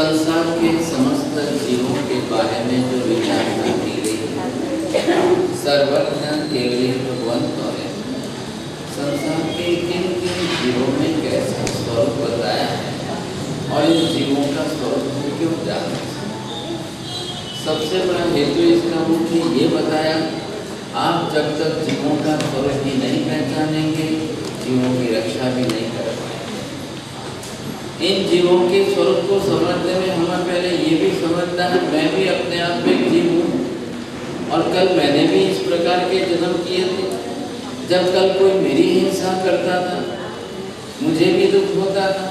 संसार के समस्त जीवों के बारे में जो विचारणा की गई है, सर्वज्ञ केवली भगवंत है। संसार के किन किन जीवों में कैसा स्वरूप बताया है और इन जीवों का स्वरूप क्यों जानना। सबसे बड़ा हेतु इसका मुख्य ये बताया, आप जब तक जीवों का स्वरूप ही नहीं पहचानेंगे, जीवों की रक्षा भी नहीं कर पाएंगे। इन जीवों के स्वरूप को समझने में हमें पहले ये भी समझना है, मैं भी अपने आप में जीव हूँ और कल मैंने भी इस प्रकार के जन्म किए थे। जब कल कोई मेरी हिंसा करता था, मुझे भी दुख होता था।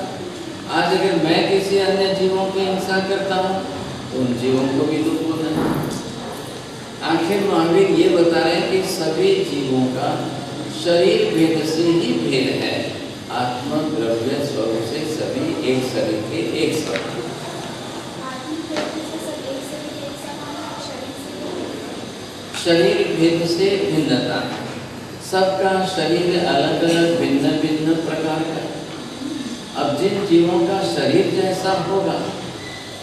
आज अगर मैं किसी अन्य जीवों की हिंसा करता हूँ तो उन जीवों को भी दुख होना है। आखिर महावीर ये बता रहे हैं कि सभी जीवों का शरीर भेद से ही भेद है। आत्मा द्रव्य स्वरूप से सभी एक शरीर के एक समान। शरीर भेद से भिन्नता, सबका शरीर अलग अलग भिन्न भिन्न प्रकार का। अब जिन जीवों का शरीर जैसा होगा,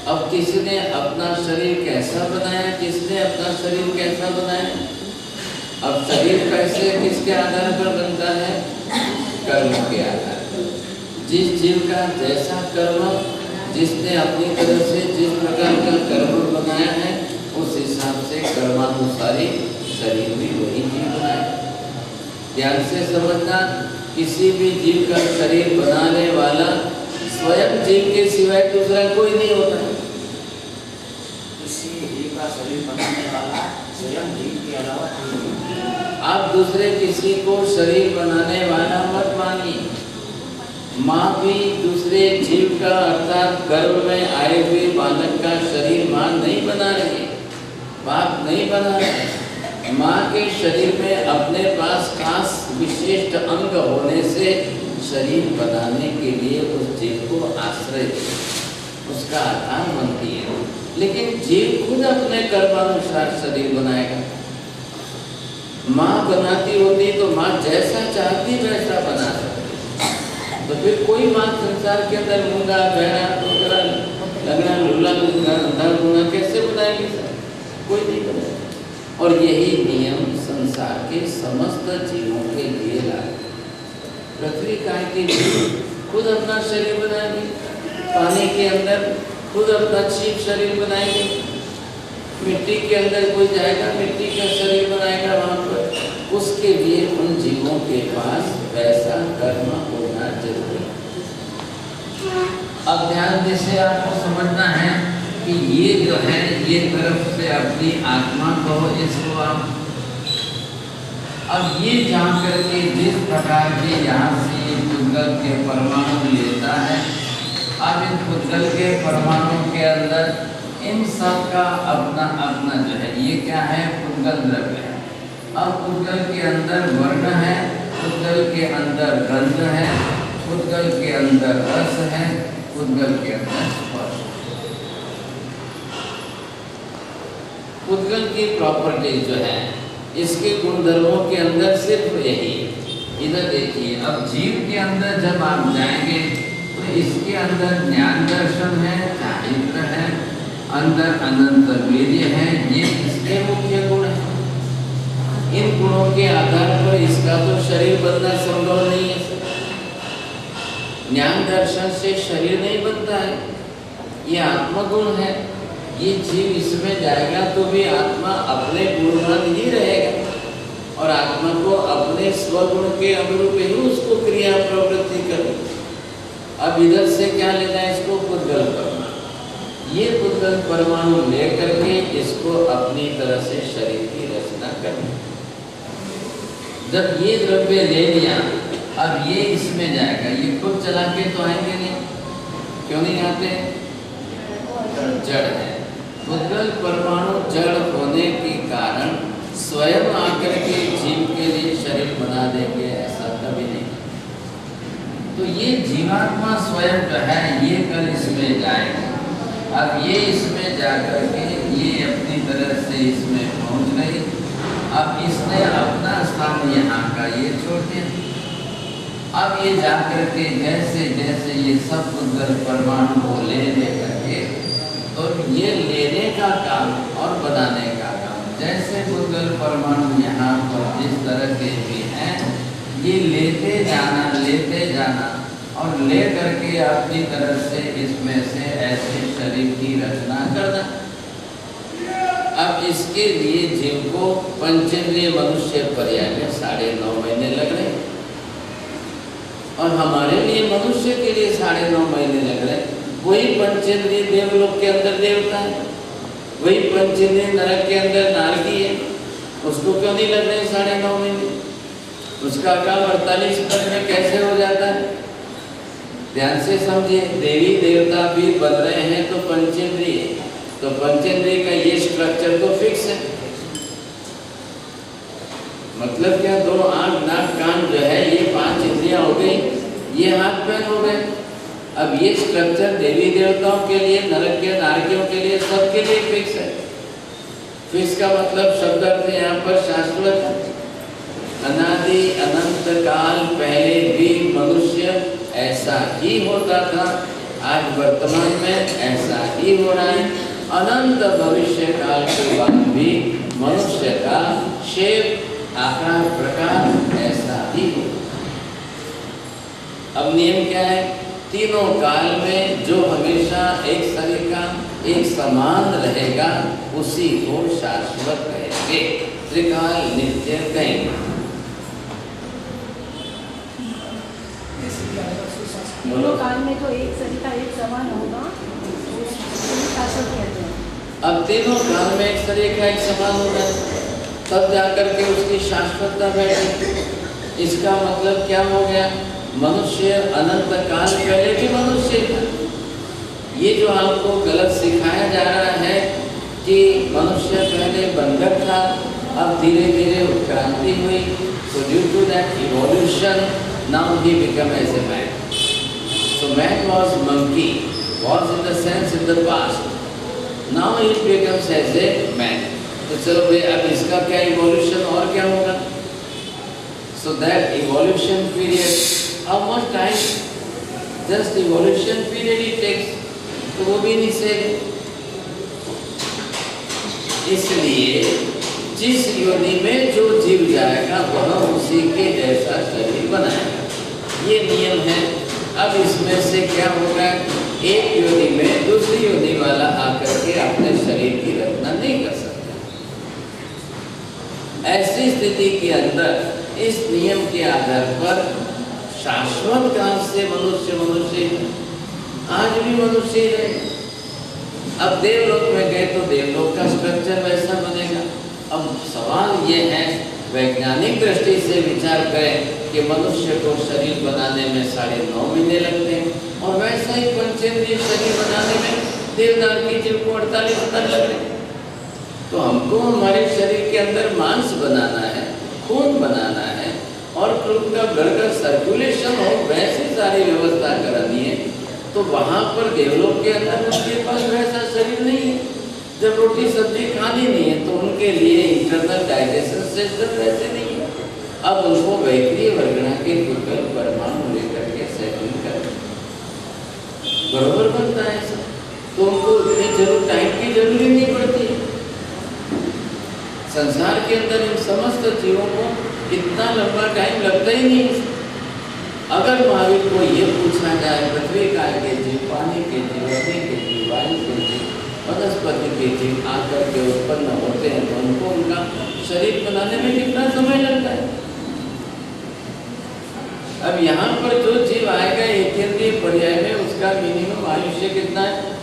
अब किसने अपना शरीर कैसा बनाया, किसने अपना शरीर कैसा बनाया। अब शरीर कैसे किसके आधार पर बनता है? कर्म के आधार पर। जिस जीव का जैसा कर्म, जिसने अपनी तरफ से जिस प्रकार का कर्म बनाया है, उस हिसाब से कर्मानुसारी शरीर भी वही जीव बनाए। ध्यान से समझना, किसी भी जीव का शरीर बनाने वाला स्वयं जीव के सिवाय दूसरा कोई नहीं होता है। किसी जीव का शरीर बनाने वाला स्वयं जीव के अलावा कोई नहीं। आप दूसरे किसी को शरीर बनाने वाला मत मानिए। माँ भी दूसरे जीव का अर्थात गर्भ में आए हुए बालक का शरीर माँ नहीं बना रही, बाप नहीं बना रहे। माँ के शरीर में अपने पास खास विशिष्ट अंग होने से शरीर बनाने के लिए उस जीव को आश्रय दे, उसका आधार बनती है। लेकिन जीव खुद अपने कर्मानुसार शरीर बनाएगा। माँ बनाती होती तो माँ जैसा चाहती वैसा बना सकती। तो फिर कोई माँ संसार के अंदर मूंगा, बहरा, टोकरा, लगना, लूला, अंधा गुंगा कैसे बनाएगी? कोई नहीं बनाएगा। और यही नियम संसार के समस्त जीवों के लिए लागू। पृथ्वी काय के जीव खुद अपना शरीर बनाएंगे, पानी के अंदर खुद अपना छिप शरीर बनाएंगे, मिट्टी के अंदर कोई जाएगा, मिट्टी का शरीर बनाएगा वहाँ पर। उसके लिए उन जीवों के पास वैसा कर्म होना जरूरी है। अब ध्यान से आपको समझना है कि ये जो है, ये तरफ से अपनी आत्मा को इसको आप अब ये जान करके जिस प्रकार के यहाँ से पुद्गल के परमाणु लेता है, अब इन पुद्गल के परमाणु के अंदर इन सब का अपना अपना जो है, ये क्या है? पुद्गल द्रव्य है। अब पुद्गल के अंदर वर्ण है, पुद्गल के अंदर गंध है, पुद्गल के अंदर रस है, पुद्गल के अंदर स्पर्श। पुद्गल की प्रॉपर्टी जो है, इसके गुणधर्मों के अंदर सिर्फ यही है। इधर देखिए, अब जीव के अंदर जब आप जाएंगे तो इसके अंदर ज्ञान दर्शन है, चारित्र है, अंदर अनंत वीर्य है। ये इसके मुख्य गुण हैं। इन गुणों के आधार पर इसका तो शरीर बनना संभव नहीं है। ज्ञान दर्शन से शरीर नहीं बनता है, ये आत्मगुण है। ये जीव इसमें जाएगा तो भी आत्मा अपने गुणवान ही रहेगा और आत्मा को अपने स्वगुण के अनुरूप ही उसको क्रिया प्रवृत्ति करनी। अब इधर से क्या लेना है? इसको पुद्गल करना। ये पुद्गल परमाणु लेकर के इसको अपनी तरह से शरीर की रचना करनी। जब ये द्रव्य ले लिया, अब ये इसमें जाएगा। ये खुद चला के तो आएंगे नहीं, क्यों नहीं आते? जड़ है। पुद्गल परमाणु जड़ होने के कारण स्वयं आकर के जीव के लिए शरीर बना देंगे, ऐसा कभी नहीं। तो ये जीवात्मा स्वयं जो है, ये कल इसमें जाएगा। अब ये इसमें जाकर के ये अपनी तरह से इसमें पहुंच गई। अब इसने अपना स्थान यहाँ का ये छोड़ दिया। अब ये जाकर के जैसे जैसे ये सब उद्गल परमाणु को ले करके, तो ये लेने का काम और बनाने का काम, जैसे उद्गल परमाणु यहाँ पर जिस तरह के भी हैं, ये लेते जाना और ले करके अपनी तरफ से इसमें से ऐसे शरीर की रचना करना। अब इसके लिए जीव को पंचेंद्रिय मनुष्य पर्याय में 9.5 महीने लग रहे हैं, और हमारे लिए मनुष्य के लिए 9.5 महीने लग रहे हैं। वही पंचेंद्रिय देवलोक के अंदर देवता है, वही पंचेंद्रिय नरक के अंदर नारकी है, उसको क्यों नहीं लग रहे 9.5 महीने? उसका काम 48 पद में कैसे हो जाता है? ध्यान से समझिए, देवी देवता भी बन रहे हैं तो पंचेंद्रिय, तो पंचेंद्रिय का ये स्ट्रक्चर तो फिक्स है। मतलब क्या, 2 आँख नाक कान जो है ये 5 इंद्रियां हो गई, ये हाथ पैर हो गए। अब ये स्ट्रक्चर देवी देवताओं के लिए, नरक के नारकियों के लिए, सबके लिए फिक्स है। फिक्स का मतलब शब्द अर्थ यहाँ पर शाश्वत है। अनादि अनंत काल पहले भी मनुष्य ऐसा ही होता था, आज वर्तमान में ऐसा ही हो रहा है, अनंत भविष्य काल के बाद भी मनुष्य का शेप, आकार, प्रकार ऐसा ही हो। अब नियम क्या है? तीनों काल में जो हमेशा एक शरीर का एक समान रहेगा उसी को शाश्वत कहेंगे, त्रिकाल नित्य कहेंगे। तीनों काल में तो एक शरीर का एक समान होगा, शाश्वत कहते हैं। अब तीनों काल में एक शरीर का एक समान होगा, तब जाकर के उसकी शाश्वतता बैठे। इसका मतलब क्या हो गया? मनुष्य अनंत काल पहले भी मनुष्य था। ये जो आपको गलत सिखाया जा रहा है कि मनुष्य पहले बंधक था, अब धीरे धीरे उत्क्रांति हुई, so due to that evolution now he become as a man. So man was monkey, was in the sense in the past. Now he becomes as a man. तो चलो भाई, अब इसका क्या इवोल्यूशन और क्या होगा? So that evolution period, how much time? Just evolution period it takes, तो वो भी नहीं सही। इसलिए जिस योनि में जो जीव जाएगा वह उसी के जैसा शरीर बनाएगा, ये नियम है। अब इसमें से क्या होगा? एक योनि में दूसरी योनि वाला आकर के अपने शरीर की रचना नहीं कर सकता। ऐसी स्थिति के अंदर इस नियम के आधार पर शाश्वत काल से मनुष्य आज भी मनुष्य ही रहे। अब देवलोक में गए तो देवलोक का स्ट्रक्चर वैसा बनेगा। अब सवाल ये है, वैज्ञानिक दृष्टि से विचार करें कि मनुष्य को शरीर बनाने में 9.5 महीने लगते हैं, और वैसा ही पंचेंद्रिय शरीर बनाने में देवदार की जीव को 48 दिन लग रहे। तो हमको हमारे शरीर के अंदर मांस बनाना है, खून बनाना है, और खून का ब्लड का सर्कुलेशन हो, वैसी सारी व्यवस्था करानी है। तो वहाँ पर देवलोक के अंदर उनके पास वैसा शरीर नहीं है। जब रोटी सब्जी खानी नहीं है तो उनके लिए इंटरनल डाइजेशन सिस्टम वैसे नहीं है। अब उनको वैक्रिय वर्गना के टोटल परमाणु लेकर के सेटिंग करना बरोबर बनता है सब, तो उनको इतनी टाइम की जरूरी नहीं पड़ती। संसार के अंदर इन समस्त जीवों को इतना लंबा टाइम लगता ही नहीं। अगर महावीर को ये पूछा जाए, पृथ्वी काल के जीव, पानी के जीव, अग्नि के जीव, वायु के जीव, वनस्पति के जीव आकर के उत्पन्न होते हैं तो उनको उनका शरीर बनाने में कितना समय लगता है? अब यहाँ पर जो जीव आएगा एकेंद्रिय पर्याय में, उसका मिनिमम आयुष्य कितना है?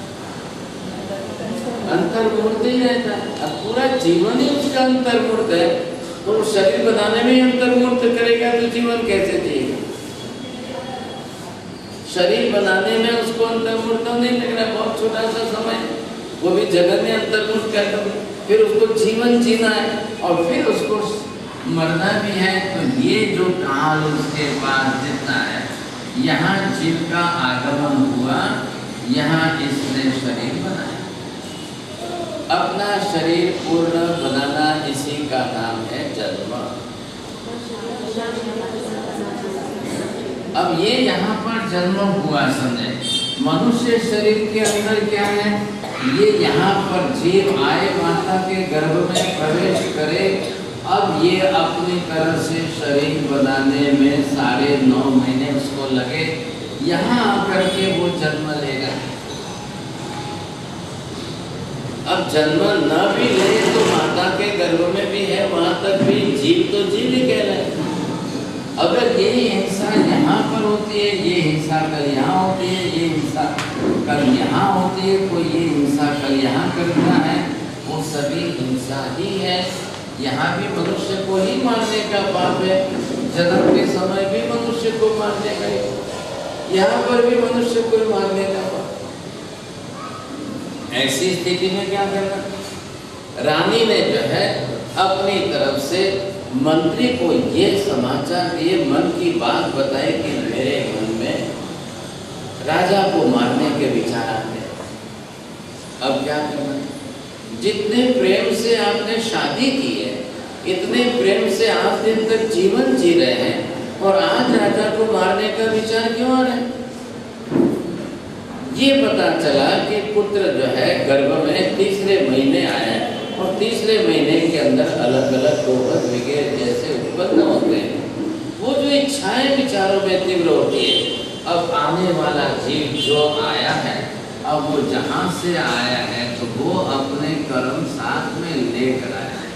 अंतर्मूर्त ही रहता है। अब पूरा जीवन ही उसका अंतर्मूर्त है, तो शरीर बनाने में अंतर्मूर्त करेगा तो जीवन कैसे जिएगा? शरीर बनाने में उसको अंतर्मूर्त नहीं लग रहा, बहुत छोटा सा समय, वो भी जगत में अंतर्मूर्त कर दो, फिर उसको जीवन जीना है और फिर उसको मरना भी है। तो ये जो काल उसके पास जितना है, यहाँ जीव का आगमन हुआ, यहाँ इसने शरीर बनाया। अपना शरीर पूर्ण बनाना, इसी का नाम है जन्म। अब ये यहाँ पर जन्म हुआ समझे। मनुष्य शरीर के अंदर क्या है, ये यहाँ पर जीव आए, माता के गर्भ में प्रवेश करे। अब ये अपनी तरह से शरीर बनाने में 9.5 महीने उसको लगे, यहाँ आकर के वो जन्म लेगा। अब जन्म न भी ले तो माता के गर्भ में भी है, वहां तक भी जीव तो जीव ही कहलाए। अगर ये हिंसा यहाँ पर होती है, ये हिंसा कल यहाँ होती है, ये हिंसा कल यहाँ होती है, कोई ये हिंसा कल यहाँ करता है, वो सभी हिंसा ही है। यहाँ भी मनुष्य को ही मारने का पाप है, जन्म के समय भी मनुष्य को मारने का, यहाँ पर भी मनुष्य को मारने का पाप। ऐसी स्थिति में क्या करना, रानी ने जो है अपनी तरफ से मंत्री को ये समाचार दिए, मन की बात बताए कि मेरे मन में राजा को मारने के विचार आते हैं। अब क्या करना, जितने प्रेम से आपने शादी की है, इतने प्रेम से आज दिन तक जीवन जी रहे हैं, और आज राजा को मारने का विचार क्यों आ रहा है? ये पता चला कि पुत्र जो है गर्भ में तीसरे महीने आया, और तीसरे महीने के अंदर अलग अलग रोग वगैरह जैसे उत्पन्न होते हैं। वो जो इच्छाएं विचारों में तीव्र होती है। अब आने वाला जीव जो आया है, अब वो जहाँ से आया है तो वो अपने कर्म साथ में लेकर आया है।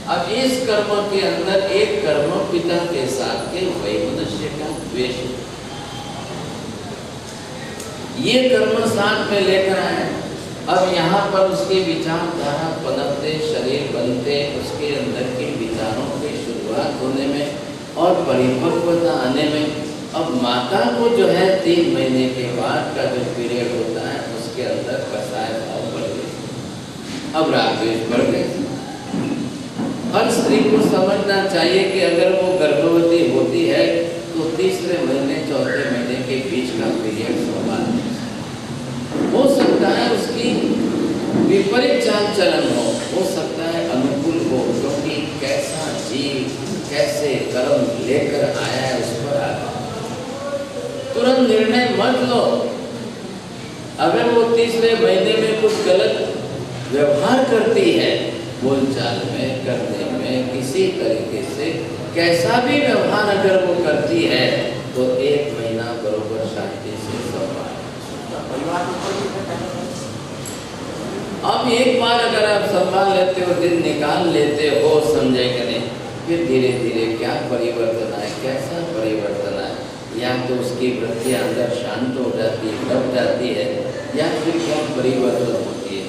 अब इस कर्म के अंदर एक कर्म पिता के साथ के वैमनस्य का द्वेष, ये कर्म साथ में लेकर आया। अब यहाँ पर उसके विचारधारा पनपते, शरीर बनते, उसके अंदर के विचारों की शुरुआत होने में और परिपक्वता आने में, अब माता को जो है 3 महीने के बाद का जो पीरियड होता है, उसके अंदर कसाय भाव बढ़ गए। अब रागद्वेष बढ़ गए। हर स्त्री को समझना चाहिए कि अगर वो गर्भवती होती है तो तीसरे महीने, चौथे महीने के बीच का पीरियड संभाल हो सकता है, उसकी विपरीत चाल चलन हो सकता है अनुकूल हो, क्योंकि कैसा जीव कैसे कर्म लेकर आया है उस पर आधा। तुरंत निर्णय मत लो। अगर वो तीसरे महीने में कुछ गलत व्यवहार करती है, बोलचाल में, करने में, किसी तरीके से कैसा भी व्यवहार अगर वो करती है, तो 1 महीना बरोबर शांति से संभाल। अब एक बार अगर आप संभाल लेते हो, दिन निकाल लेते हो, समझे कि नहीं, फिर धीरे धीरे क्या परिवर्तन आए, कैसा परिवर्तन आए, या तो उसकी वृत्ति अंदर शांत हो जाती है, दब जाती है, या फिर क्या परिवर्तन होती है।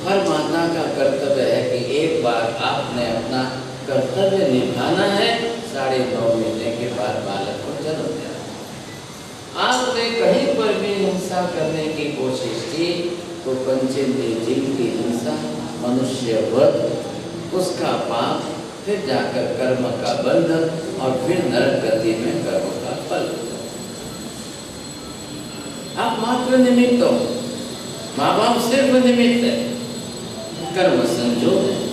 हर माता का कर्तव्य है कि एक बार आपने अपना कर्तव्य निभाना है। 9.5 महीने के बाद बालक को जन्म देना। आपने कहीं पर भी हिंसा करने की कोशिश की तो पंचेंद्रिय जीव की हिंसा, मनुष्य वध, उसका पाप, फिर जाकर कर्म का बंधन, और फिर नरक गति में कर्म का फल। आप मात्र निमित्त हो, माँ बाप सिर्फ निमित्त है, कर्म संजोग है।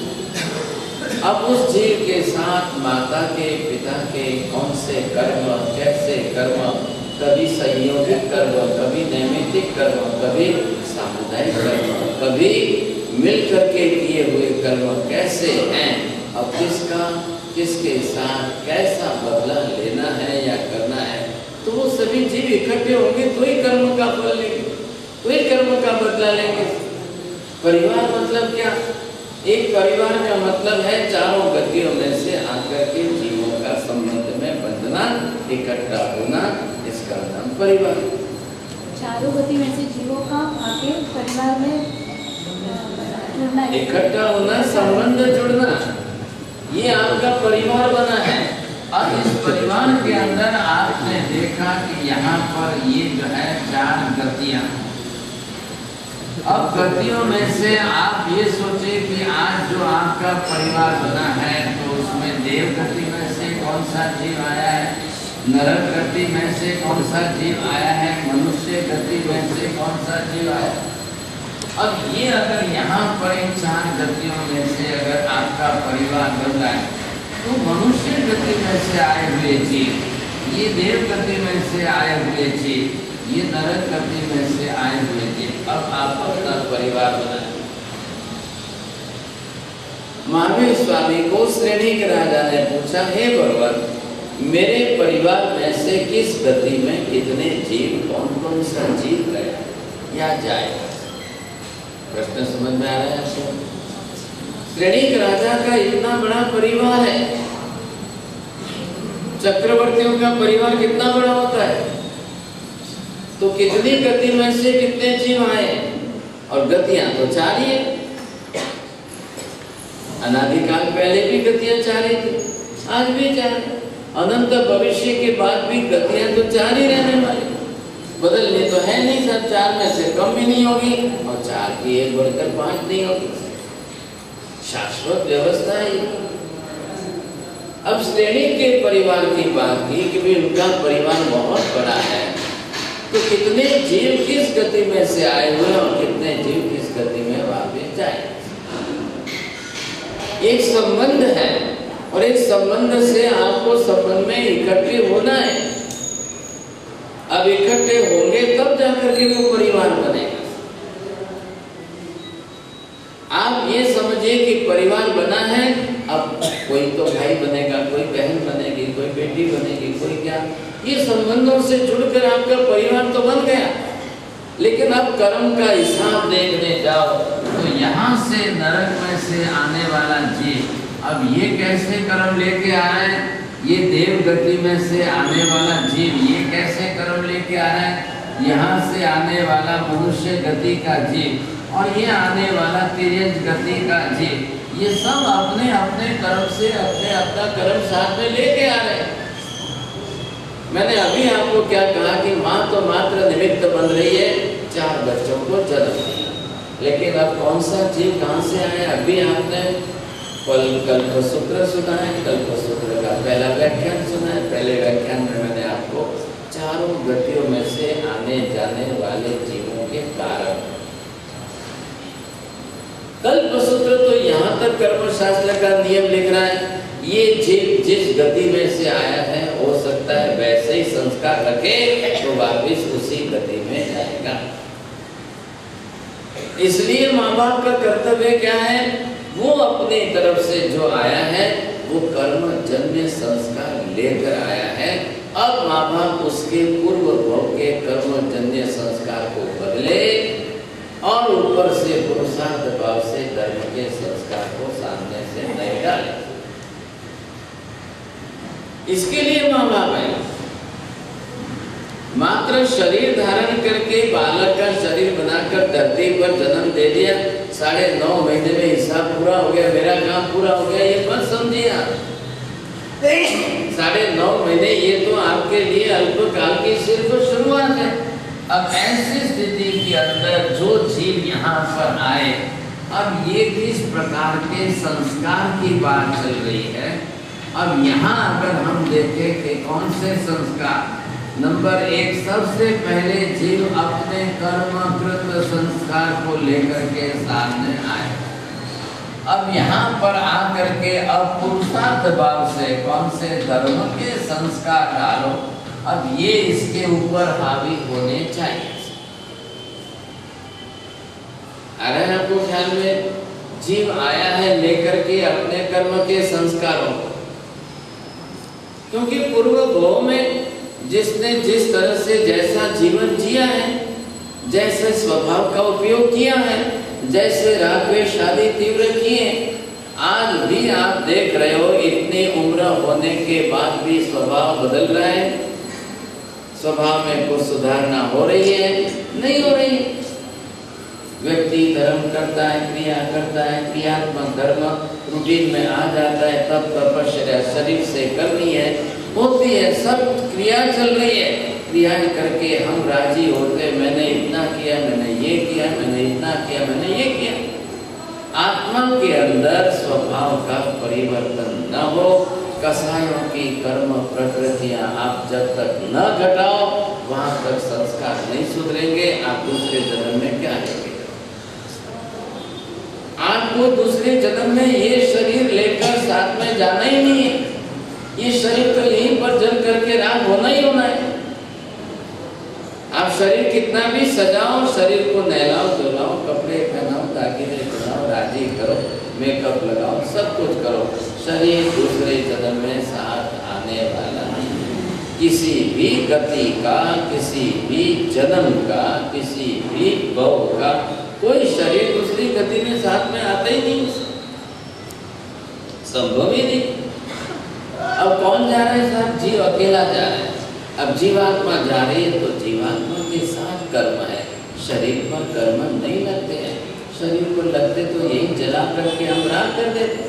अब उस जीव के साथ माता के, पिता के कौन से कर्म, कैसे कर्म, कभी संयोगिक कर्म, कभी नैमित्तिक कर्म, कभी सामुदायिक कर्म, कभी मिल करके किए हुए कर्म कैसे हैं, अब किसके साथ कैसा बदला लेना है या करना है, तो वो सभी जीव इकट्ठे होंगे तो ही कर्म का फल लेंगे, तो ही कर्म का बदला लेंगे। परिवार मतलब क्या? एक परिवार का मतलब है चारों गतियों में से आकर के जीवों का संबंध में बंधना, इकट्ठा होना, इसका नाम परिवार। चारों गति में से जीवों का आके परिवार में जुड़ना, इकट्ठा होना, संबंध जुड़ना, ये आपका परिवार बना है। अब इस परिवार के अंदर आपने देखा कि यहाँ पर ये जो है 4 गतियाँ। अब गतियों में से आप ये सोचे कि आज जो आपका परिवार बना है तो उसमें देव गति में से कौन सा जीव आया है, नरक गति में से कौन सा जीव आया है, मनुष्य गति में से कौन सा जीव आया है। अब ये अगर यहाँ पर इन 4 गतियों में से अगर आपका परिवार बन रहा है तो मनुष्य गति में से आए हुए जीव ये देव गति में से आए हुए जीव, ये नरक गति में से आए हुए जीव अब आप अपना परिवार बनाए। महावीर स्वामी को श्रेणी के राजा ने पूछा, हे भगवान, मेरे परिवार में से किस गति में कितने जीव, कौन कौन सा जीव गया या जाएगा? प्रश्न समझ में आ रहा है आपको? श्रेणी के राजा का इतना बड़ा परिवार है, चक्रवर्तियों का परिवार कितना बड़ा होता है, तो कितनी गति में से कितने जीव आए? और गतियां तो 4 ही है। अनादिकाल पहले भी गतियां 4 ही थी, आज भी 4, अनंत भविष्य के बाद भी गतियां तो 4 ही रहने वाली, बदलने तो है नहीं। सब 4 में से कम भी नहीं होगी और 4 की एक बढ़कर 5 नहीं होगी, शाश्वत व्यवस्था है। अब श्रेणी के परिवार की बात की कि भी उनका परिवार बहुत बड़ा है, तो कितने जीव किस गति में से आए हुए और कितने जीव किस गति में वापस जाए? एक संबंध है और एक संबंध से आपको संबंध में इकट्ठे होना है। अब इकट्ठे होंगे तब जाकर के वो परिवार बनेगा। आप ये समझिए कि परिवार बना है, अब कोई तो भाई बनेगा, कोई बहन बनेगी, कोई बेटी बनेगी, कोई क्या, ये संबंधों से जुड़कर आपका परिवार तो बन गया। लेकिन अब कर्म का हिसाब देखने जाओ तो यहाँ से नरक में से आने वाला जीव अब ये कैसे कर्म लेके आ रहा है? ये देव गति में से आने वाला जीव ये कैसे कर्म लेके आ रहा है? यहाँ से आने वाला मनुष्य गति का जीव और ये आने वाला तिर्यज गति का जीव, ये सब अपने अपने कर्म से अपने अपना कर्म साथ में लेके आ रहे हैं। मैंने अभी आपको क्या कहा कि माँ तो मात्र निमित्त बन रही है 4 बच्चों को जन्म दिया, लेकिन अब कौन सा जीव कहाँ से आया? अभी आपने कल्पसूत्र सुना है, कल्पसूत्र का पहला व्याख्यान सुना है। पहले व्याख्यान में मैंने आपको 4 गतियों में से आने जाने वाले जीवों के कारण, कल्पसूत्र तो यहाँ तक कर्मशास्त्र का नियम लिख रहा है, ये जीव जिस गति में से आया है हो सकता है वैसे ही संस्कार रखे तो वापिस उसी गति में जाएगा। इसलिए माँ बाप का कर्तव्य क्या है? वो अपनी तरफ से जो आया है वो कर्म जन्य संस्कार लेकर आया है। अब माँ बाप उसके पूर्व भोग के कर्म जन्य संस्कार को बदले और ऊपर से पुरुषार्थ भाव से धर्म के संस्कार को सामने से नहीं डाले। इसके लिए माँ बाप है। मात्र शरीर धारण करके बालक का शरीर बनाकर धरती पर जन्म दे दिया, 9.5 महीने में हिसाब पूरा हो गया, मेरा काम पूरा हो गया, ये मत समझिए आप। 9.5 महीने ये तो आपके लिए अल्पकाल की सिर्फ शुरुआत है। अब ऐसी स्थिति के अंदर जो जीव यहाँ पर आए, अब ये किस प्रकार के संस्कार की बात चल रही है। अब यहाँ अगर हम देखें कि कौन से संस्कार, नंबर 1 सबसे पहले जीव अपने कर्मकृत संस्कार को लेकर के सामने आए। अब यहाँ पर आकर के अब पुरुषार्थ भाव से कौन से धर्म के संस्कार डालो, अब ये इसके ऊपर हावी होने चाहिए। अरे आपको ख्याल में, जीव आया है लेकर के अपने कर्म के संस्कारों को, क्योंकि पूर्व भोग में जिसने जिस तरह से जैसा जीवन जिया है, जैसे स्वभाव का उपयोग किया है, जैसे राग द्वेष आदि तीव्र किए, आज भी आप देख रहे हो इतनी उम्र होने के बाद भी स्वभाव बदल रहा है। स्वभाव में कुछ सुधारना हो रही है? नहीं हो रही। व्यक्ति धर्म करता है, क्रिया करता है, क्रियात्मक धर्म रूटीन में आ जाता है, तब तपस्या शरीर से करनी है, होती है, सब क्रिया चल रही है। क्रियाएं करके हम राजी होते, मैंने इतना किया, मैंने ये किया, मैंने इतना किया, मैंने ये किया। आत्मा के अंदर स्वभाव का परिवर्तन न हो, कसायों की कर्म प्रकृतियां आप जब तक न घटाओ वहां तक संस्कार नहीं सुधरेंगे। आप दूसरे जन्म में क्या लेंगे? आपको दूसरे जन्म में ये शरीर लेकर साथ में जाना ही नहीं है। ये शरीर तो यहीं पर जल करके राख होना शरीर कितना भी सजाओ, शरीर को नहलाओ धुलाओ, कपड़े पहनाओ, दागिने पहनाओ, राजी करो, मेकअप लगाओ, सब कुछ करो, शरीर दूसरे जन्म में साथ आने वाला नहीं। किसी भी गति का, किसी भी जन्म का, किसी भी भव का कोई शरीर दूसरी गति में साथ में आता ही नहीं, संभव ही नहीं। अब कौन जा रहा है साहब? जीव अकेला जा रहा है। अब जीवात्मा जा रही है तो जीवात्मा के साथ कर्म है, शरीर पर कर्म नहीं लगते हैं। शरीर पर लगते तो यही जला करके हम राख कर देते।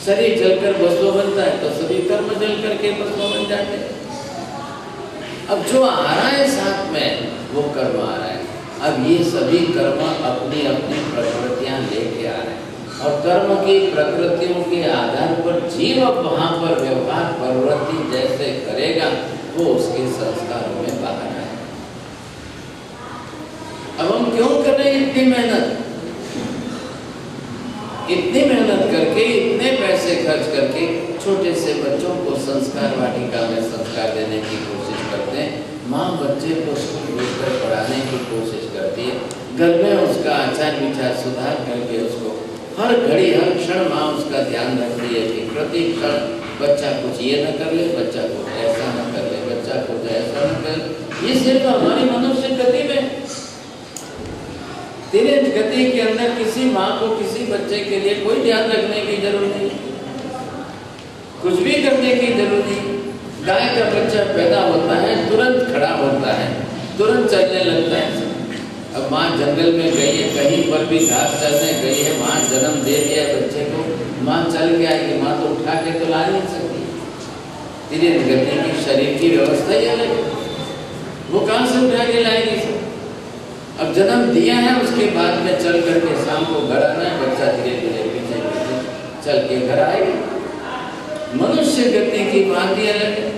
शरीर जलकर भस्म बनता है तो सभी कर्म जल करके भस्म बन जाते हैं। अब जो आ रहा है साथ में वो कर्म आ रहा है। अब ये सभी कर्म अपनी अपनी प्रकृतियां लेके आ रहे हैं और कर्म की प्रकृतियों के आधार पर जीव अब वहां पर व्यवहार प्रवृत्ति जैसे करेगा वो उसके संस्कारों में बाहर आए। अब हम क्यों कर रहे हैं इतनी मेहनत? इतनी मेहनत करके, इतने पैसे खर्च करके छोटे से बच्चों को संस्कार वाटिका में संस्कार देने की कोशिश करते हैं। माँ बच्चे को स्कूल भेजकर पढ़ाने की कोशिश करती है, घर में उसका आचार विचार सुधार करके उसको हर घड़ी हर क्षण माँ उसका ध्यान रखती है कि प्रति क्षण बच्चा कुछ ये न कर ले, बच्चा कुछ ऐसा न कर ले, बच्चा कुछ ऐसा न कर। ये सिर्फ हमारी मनुष्य गति में, तेरे गति के अंदर किसी माँ को किसी बच्चे के लिए कोई ध्यान रखने की जरूरत नहीं, कुछ भी करने की जरूरत नहीं। गाय का बच्चा पैदा होता है, तुरंत खड़ा होता है, तुरंत चलने लगता है। अब माँ जंगल में गई है, कहीं पर भी घास चलने गई है, माँ जन्म दे दिया बच्चे को, माँ चल के आएगी, माँ तो उठा के तो ला नहीं सकती। धीरे गति की शरीर की व्यवस्था ही अलग है, वो कहाँ से उठा के लाएगी? अब जन्म दिया है, उसके बाद में चल करके शाम को घर आना है, बच्चा धीरे धीरे पीछे पीछे चल के घर आएगा। मनुष्य गति की बात ही अलग है।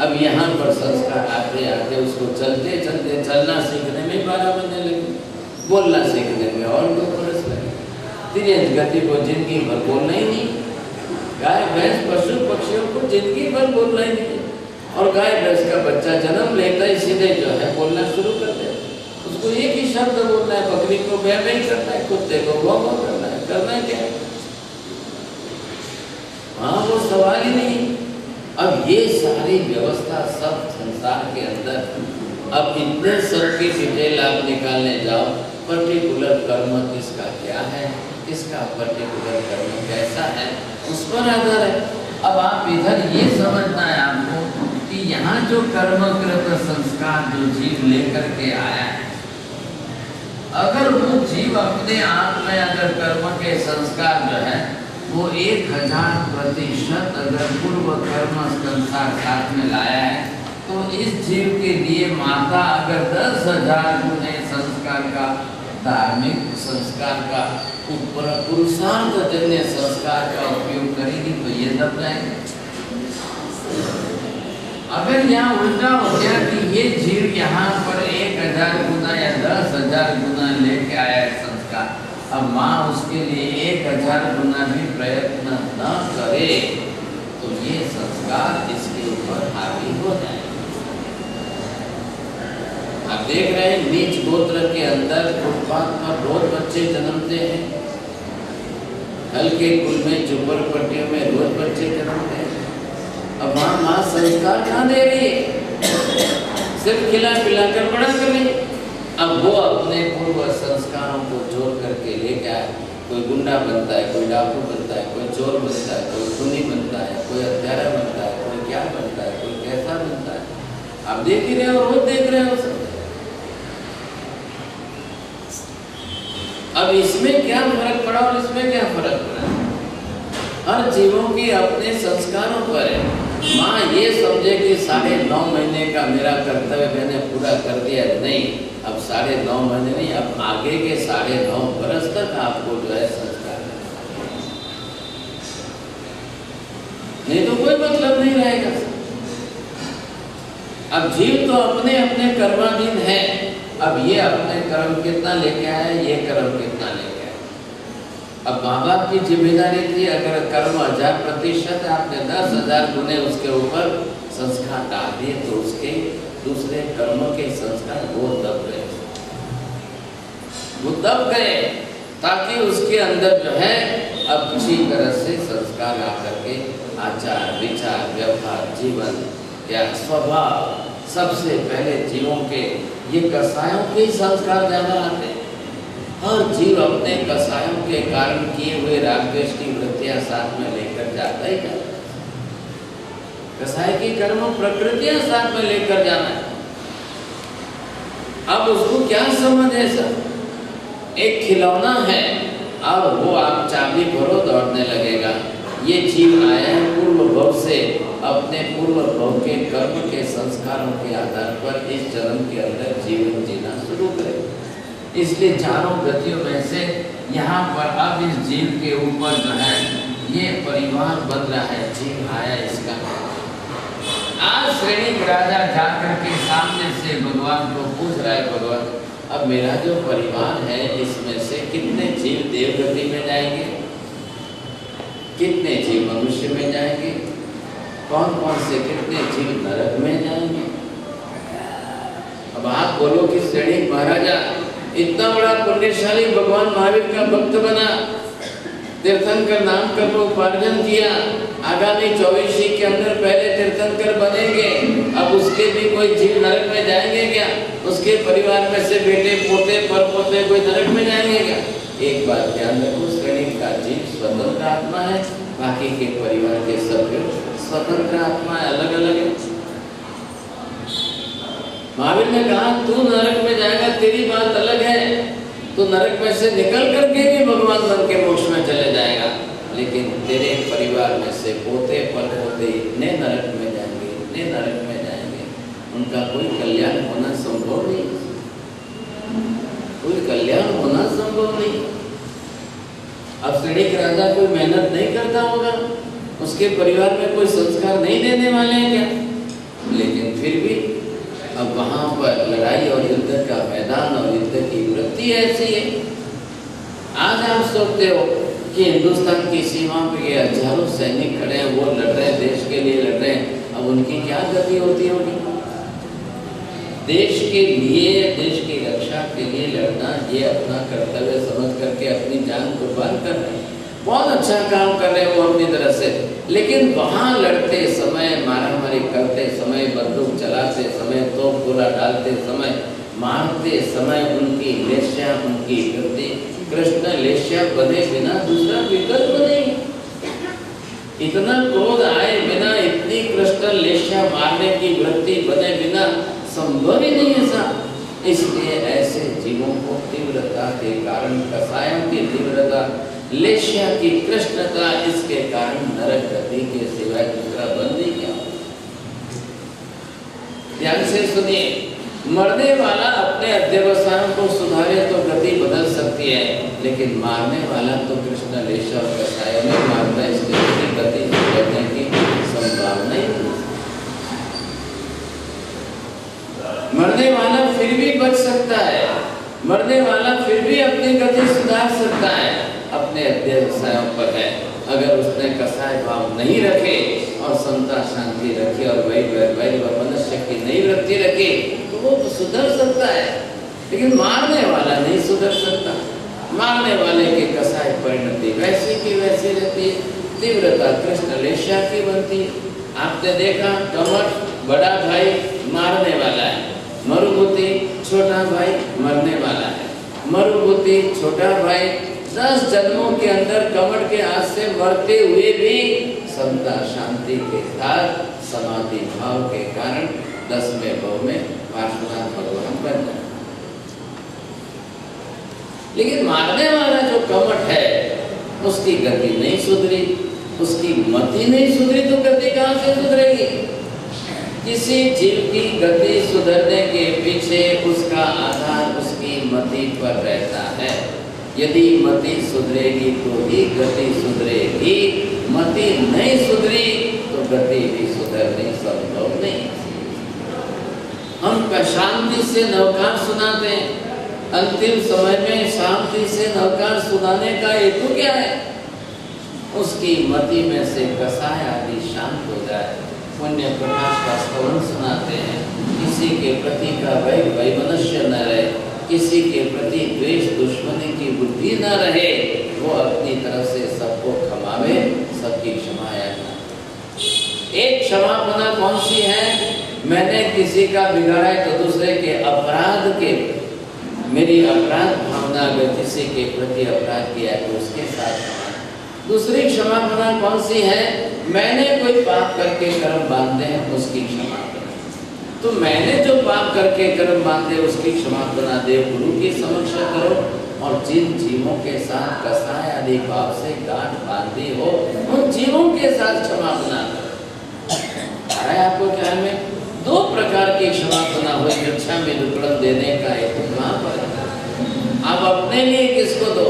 अब यहाँ पर संस्कार आते आते उसको चलते चलते चलना सीखने में 12 महीने लगे, बोलना सीखने में और 2 बरस लगे। धीरे गति को जिंदगी भर बोलना ही नहीं। गाय भैंस पशु पक्षियों को जिंदगी भर बोलना ही नहीं। और गाय भैंस का बच्चा जन्म लेता ही सीधे जो है बोलना शुरू कर दे, उसको एक ही शब्द बोलना है। बकरी को बै बै करना है, कुत्ते को भौं भौं करना है, करना क्या है? हाँ, वो सवाल ही नहीं। अब ये सारी व्यवस्था सब संसार के अंदर अब इतने सब की डिटेल आप निकालने जाओ, पर्टिकुलर कर्म किसका क्या है, किसका पर्टिकुलर कर्म कैसा है, उस पर आधार है। अब आप इधर ये समझना है आपको कि यहाँ जो कर्मकृत संस्कार जो जीव लेकर के आया है, अगर वो जीव अपने आप में अगर कर्म के संस्कार जो है वो 1000% अगर पूर्व कर्म संस्कार साथ में लाया है, तो इस जीव के लिए माता अगर 10,000 गुने संस्कार का, धार्मिक संस्कार का, पुरुषार्थ जन्य संस्कार का उपयोग करेगी तो ये दब जाएगा। अगर यहाँ उल्टा हो गया कि ये जीव यहाँ पर 1000 गुना या 10,000 गुना लेके आया है संस्कार, अब माँ उसके लिए 1000 गुना भी प्रयत्न न करे तो ये संस्कार इसके ऊपर हावी हो जाए। आप देख रहे हैं नीच गोत्र के अंदर फुटपाथ पर रोज बच्चे जन्मते हैं, हल्के कुल में झुंपड़पट्टियों में रोज बच्चे जन्मते हैं। अब वहाँ माँ संस्कार कहाँ दे रही है? सिर्फ खिला पिला कर बड़ा कर रही है। अब वो अपने पूर्व संस्कारों को जोड़ करके लेके आए, कोई गुंडा बनता है, कोई डाकू बनता है, कोई चोर बनता है, कोई खूनी बनता है, कोई हत्यारा बनता है, कोई क्या बनता है, कोई कैसा बनता है। आप देख ही रहे हो, रोज देख रहे हो सब। अब इसमें क्या फर्क पड़ा और इसमें क्या फर्क पड़ा? हर जीवों की अपने संस्कारों पर है। माँ ये समझे कि 9.5 महीने का मेरा कर्तव्य मैंने पूरा कर दिया, नहीं, अब 9.5 महीने नहीं, अब आगे के 9.5 बरस तक आपको जो है संस्कार, नहीं तो कोई मतलब नहीं रहेगा। अब जीव तो अपने अपने कर्माधीन है। अब ये अपने कर्म कितना लेके आया, ये कर्म कितना लेके आया। अब माँ बाप की जिम्मेदारी थी, अगर कर्म 1000% आपने 10,000 गुने उसके ऊपर संस्कार डाल दिए तो उसके दूसरे कर्म के संस्कार वो दब गए ताकि उसके अंदर जो है अच्छी तरह से संस्कार आकर के आचार विचार व्यवहार जीवन या स्वभाव, सबसे पहले जीवों के ये कसायों के ही संस्कार ज्यादा आते हैं। हर जीव अपने कसायों के कारण किए हुए राग द्वेष की वृत्तियां साथ में लेकर जाता ही जाता है। कसाय की कर्म प्रकृतियां साथ में लेकर जाना है। अब उसको क्या समझ है सर, एक खिलौना है, अब वो आप चाबी भरो दौड़ने लगेगा। ये जीव आया है पूर्व भव से, अपने पूर्व भव के कर्म के संस्कारों के आधार पर इस जन्म के अंदर जीवन जीना शुरू करे। इसलिए चारों गतियों में से यहाँ पर अब इस जीव के ऊपर जो है ये परिवार बन रहा है। जीव आया इसका, आज श्रेणी राजा जाकर के सामने से भगवान को पूछ रहा है, भगवान अब मेरा जो परिवार है इसमें से कितने जीव देवगति में जाएंगे, कितने जीव मनुष्य में जाएंगे, कौन कौन से कितने जीव नरक में जाएंगे। अब आप बोलो कि श्रेणी महाराजा इतना बड़ा पुण्यशाली भगवान महावीर का भक्त बना, तीर्थंकर नाम कर लो उपार्जन किया, आगामी 24 के अंदर पहले तीर्थंकर बनेंगे, अब उसके भी कोई जीव नरक में जाएंगे क्या? उसके परिवार में से बेटे पोते परपोते कोई नरक में जाएंगे क्या? एक बात ध्यान रखो, श्रेणी का जीव स्वतंत्र आत्मा है, बाकी के परिवार के सभ्य स्वतंत्र आत्मा है, अलग अलग है। महावीर ने कहा तू नरक में जाएगा तेरी बात अलग है, तो नरक में से निकल करके भी भगवान बन के मोक्ष में चले जाएगा, लेकिन तेरे परिवार में से पोते परपोते इतने नरक में जाएंगे, इतने नरक में जाएंगे, उनका कोई कल्याण होना संभव नहीं, कोई कल्याण होना संभव नहीं। अब श्रेणी का राजा कोई मेहनत नहीं करता होगा, उसके परिवार में कोई संस्कार नहीं देने वाले हैं क्या? लेकिन फिर भी अब वहां पर लड़ाई और युद्ध का मैदान और युद्ध की वृत्ति ऐसी है। आज आप सोचते हो कि हिंदुस्तान की सीमा पे ये हजारों सैनिक खड़े हैं, वो लड़ रहे हैं, देश के लिए लड़ रहे हैं, अब उनकी क्या गति होती होगी? देश के लिए, देश की रक्षा के लिए लड़ना, ये अपना कर्तव्य समझ करके अपनी जान कुर्बान कर रहे हैं, बहुत अच्छा काम कर रहे हैं वो अपनी तरह से। लेकिन वहाँ लड़ते समय, मारामारी करते समय, बंदूक चलाते समय, तोप गोला डालते समय, मारते समय उनकी लेस्या, उनकी वृत्ति कृष्ण लेस्या बने बिना दूसरा विकल्प नहीं। इतना क्रोध आए बिना, इतनी कृष्ण लेस्या मारने की वृत्ति बने बिना संभव ही नहीं ऐसा। इसलिए ऐसे जीवों को तीव्रता के कारण, कसायों की तीव्रता, लेस्या की कृष्णता, इसके कारण नरक गति के सिवाय दूसरा बंद ही क्या। ध्यान से सुनिए, मरने वाला अपने अध्यवसायों को सुधारे तो गति बदल सकती है, लेकिन मारने वाला तो कृष्ण लेस्या और कसाय में मारता है, इसलिए गति सुधरने की संभावना ही नहीं। मरने वाला फिर भी बच सकता है, मरने वाला फिर भी अपनी गति सुधार सकता है, अपने अध्यवसायों पर है। अगर उसने कसाय भाव नहीं रखे और समता शांति रखी और वही मनुष्य की नई वृत्ति रखी तो वो तो सुधर सकता है, लेकिन मारने वाला नहीं सुधर सकता। मारने वाले के कसाय परिणति वैसी की वैसी रहती है, तीव्रता कृष्ण लेस्या की बनती है। आपने देखा कमठ बड़ा भाई मारने वाला है, मरुभूति छोटा भाई मरने वाला है। मरुभूति छोटा भाई 10 जन्मों के अंदर कमठ के हाथ से मरते हुए भी समता शांति के साथ समाधि भाव के कारण 10वें भव में पार्श्वनाथ भगवान बन जाए। लेकिन मारने वाला जो कमठ है उसकी गति नहीं सुधरी, उसकी मति नहीं सुधरी, तो गति कहाँ से सुधरेगी? किसी जीव की गति सुधरने के पीछे उसका आधार उसकी मति पर रहता है। यदि मति सुधरेगी तो ही गति सुधरेगी, मति नहीं सुधरी तो गति भी सुधरनी संभव नहीं। हम शांति से नवकार सुनाते हैं, अंतिम समय में शांति से नवकार सुनाने का हेतु क्या है? उसकी मति में से कसाय आदि शांत हो जाए, पुण्य प्रकाश का स्तवन सुनाते हैं। किसी के प्रति का वैमनस्य न रहे, किसी के प्रति द्वेष दुश्मनी की बुद्धि न रहे, वो अपनी तरफ से सबको क्षमावे, सबकी क्षमा याचना। एक क्षमापना कौन सी है? मैंने किसी का बिगाड़ा है तो दूसरे के अपराध के, मेरी अपराध भावना अगर किसी के प्रति अपराध किया है तो उसके साथ क्षमा। दूसरी क्षमापना कौन सी है? मैंने कोई पाप करके कर्म बांधे हैं उसकी क्षमापना। तो मैंने जो पाप करके कर्म बांधे उसकी क्षमापना देव गुरु की समक्ष करो, और जिन जीवों के साथ कसाय आदि भाव से गांठ बांधी हो उन जीवों के साथ क्षमापना करो। आपको क्या में दो प्रकार की क्षमापना हुई। इच्छा में दुक्कड़म देने का एक वहां पर आप अपने लिए किसको दो?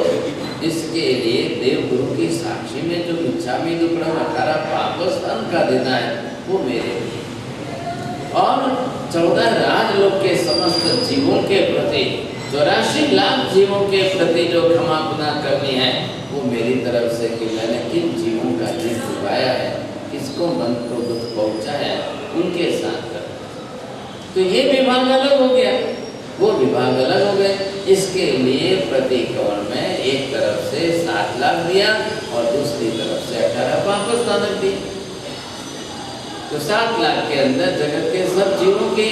इसके लिए देव गुरु की साक्षी में जो इच्छा में दुक्कड़म 18 पापस्थान का देना है वो मेरे लिए, और 14 राजलोक के समस्त जीवों के प्रति 84 लाख जीवों के प्रति जो क्षमापना करनी है वो मेरी तरफ से, कि मैंने किन जीवों का दिल डुबाया है, किसको मन को दुख पहुंचाया उनके साथ कर। तो ये विभाग अलग हो गया, वो विभाग अलग हो गए। इसके लिए प्रति कवण में एक तरफ से 7 लाख दिया और दूसरी तरफ से 18 पापस्थान दी। तो 7 लाख के अंदर जगत के सब जीवों की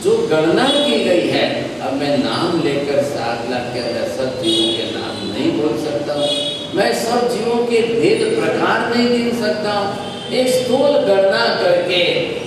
जो गणना की गई है, अब मैं नाम लेकर 7 लाख के अंदर सब जीवों के नाम नहीं बोल सकता हूँ, मैं सब जीवों के भेद प्रकार नहीं गिन सकता हूँ। एक स्थूल गणना करके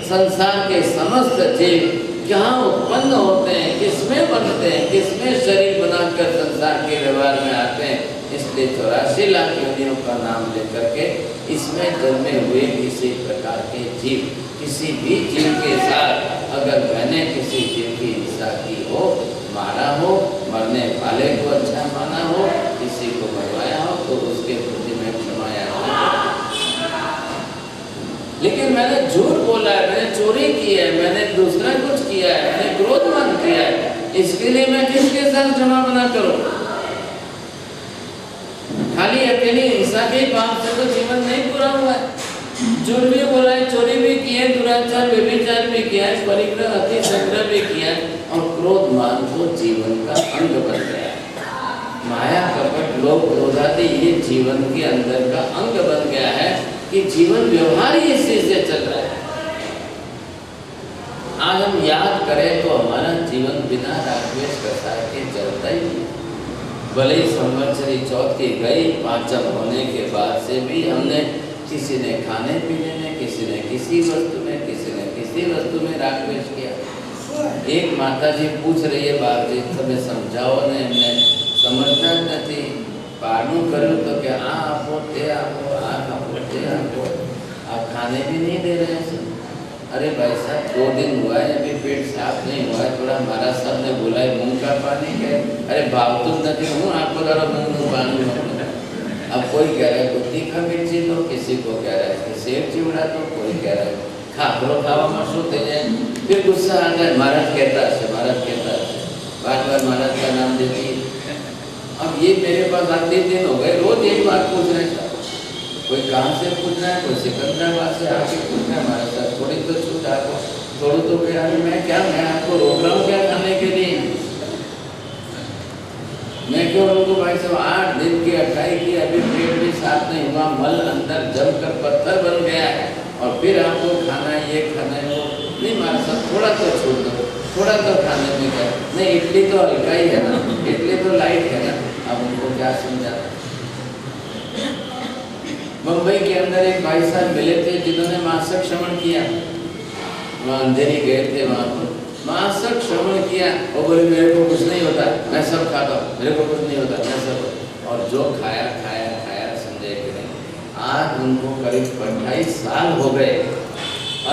संसार के समस्त जीव जहाँ उत्पन्न होते हैं, किसमें बनते हैं, किसमें शरीर बनाकर संसार के व्यवहार में आते हैं, इसलिए 84 लाख योनियों का नाम लेकर के इसमें जन्मे हुए किसी प्रकार के जीव, किसी भी जीव के साथ अगर मैंने किसी जीव की हिंसा की हो, मारा हो, मरने वाले को अच्छा माना हो, किसी को मरवाया हो, तो उसके प्रति मैं क्षमा याचना। लेकिन मैंने झूठ बोला है, मैंने चोरी की है, मैंने दूसरा कुछ किया है, मैंने क्रोधमान किया है, इसके लिए मैं किसके साथ क्षमापना करूं? खाली अकेली हिंसा के पाप से तो जीवन नहीं पूरा हुआ है। झूठ भी बोला है, चोरी भी की है, दुराचार व्यभिचार भी किया है, परिग्रह अति संग्रह भी किया है, और क्रोधमान तो जीवन का अंग बन गया है। माया कपट लोभ क्रोध आदि ये जीवन के अंदर का अंग बन गया है कि जीवन व्यवहार ही इसी से चल रहा है। आज हम याद करें तो हमारा जीवन बिना रागद्वेष कसाय के चलता ही नहीं। भले ही संवत्सरी चौथ की गई, पांचम होने के बाद से भी हमने किसी ने खाने पीने में, किसी ने किसी वस्तु में, किसी ने किसी वस्तु में रागद्वेष किया। एक माता जी पूछ रही है, बाप जी तुम्हें समझाओ ने, हमने समझता नहीं, पारणु करूँ तो क्या आपको ते आपको आप खाने भी नहीं दे रहे हैं। अरे भाई साहब 2 दिन हुआ है, अभी पेट साफ नहीं हुआ है, थोड़ा महाराज साहब ने बोला है मुँह का पानी है। अरे भाव तुम नहीं हूँ, आपको जरा मुँह पानी हो। अब कोई कह रहा है को तीखा मिर्ची दो, किसी को कह रहा है कि सेब चिवड़ा दो, कोई कह रहा है खाखरो खावा में शू थे जाए। फिर गुस्सा आ जाए, महाराज कहता है, महाराज कहता है, बार बार महाराज का नाम देती है। अब ये मेरे पास 8 दिन हो गए, रोज यही बात पूछ रहे हैं। कोई कहाँ से पूछना है, कोई सिकंदराबाद से आके पूछना है, हमारे साथ थोड़ी तो छूट आपको, थोड़ी तो क्या मैं क्या, मैं आपको रोक रहा हूँ क्या खाने के लिए? मैं क्यों रोकूं भाई साहब? 8 दिन की अटाई की, अभी पेट भी साफ नहीं हुआ, मल अंदर जमकर पत्थर बन गया है, और फिर आपको खाना है, ये खाना है, वो नहीं। हमारे साथ थोड़ा तो छूट दो, थोड़ा तो खाने में क्या नहीं, इडली तो हल्का ही है ना, इडली तो लाइट है ना। अब उनको क्या समझाना? मुंबई के अंदर एक भाई साहब मिले थे जिन्होंने मासिक श्रवण किया, वहाँ अंधेरी गए थे, वहाँ पर मासिक श्रवण किया। वो बोले मेरे को कुछ नहीं होता, मैं सब खाता हूँ, मेरे को कुछ नहीं होता, मैं सब। और जो खाया खाया खाया संजय के नहीं। आज उनको करीब 28 साल हो गए,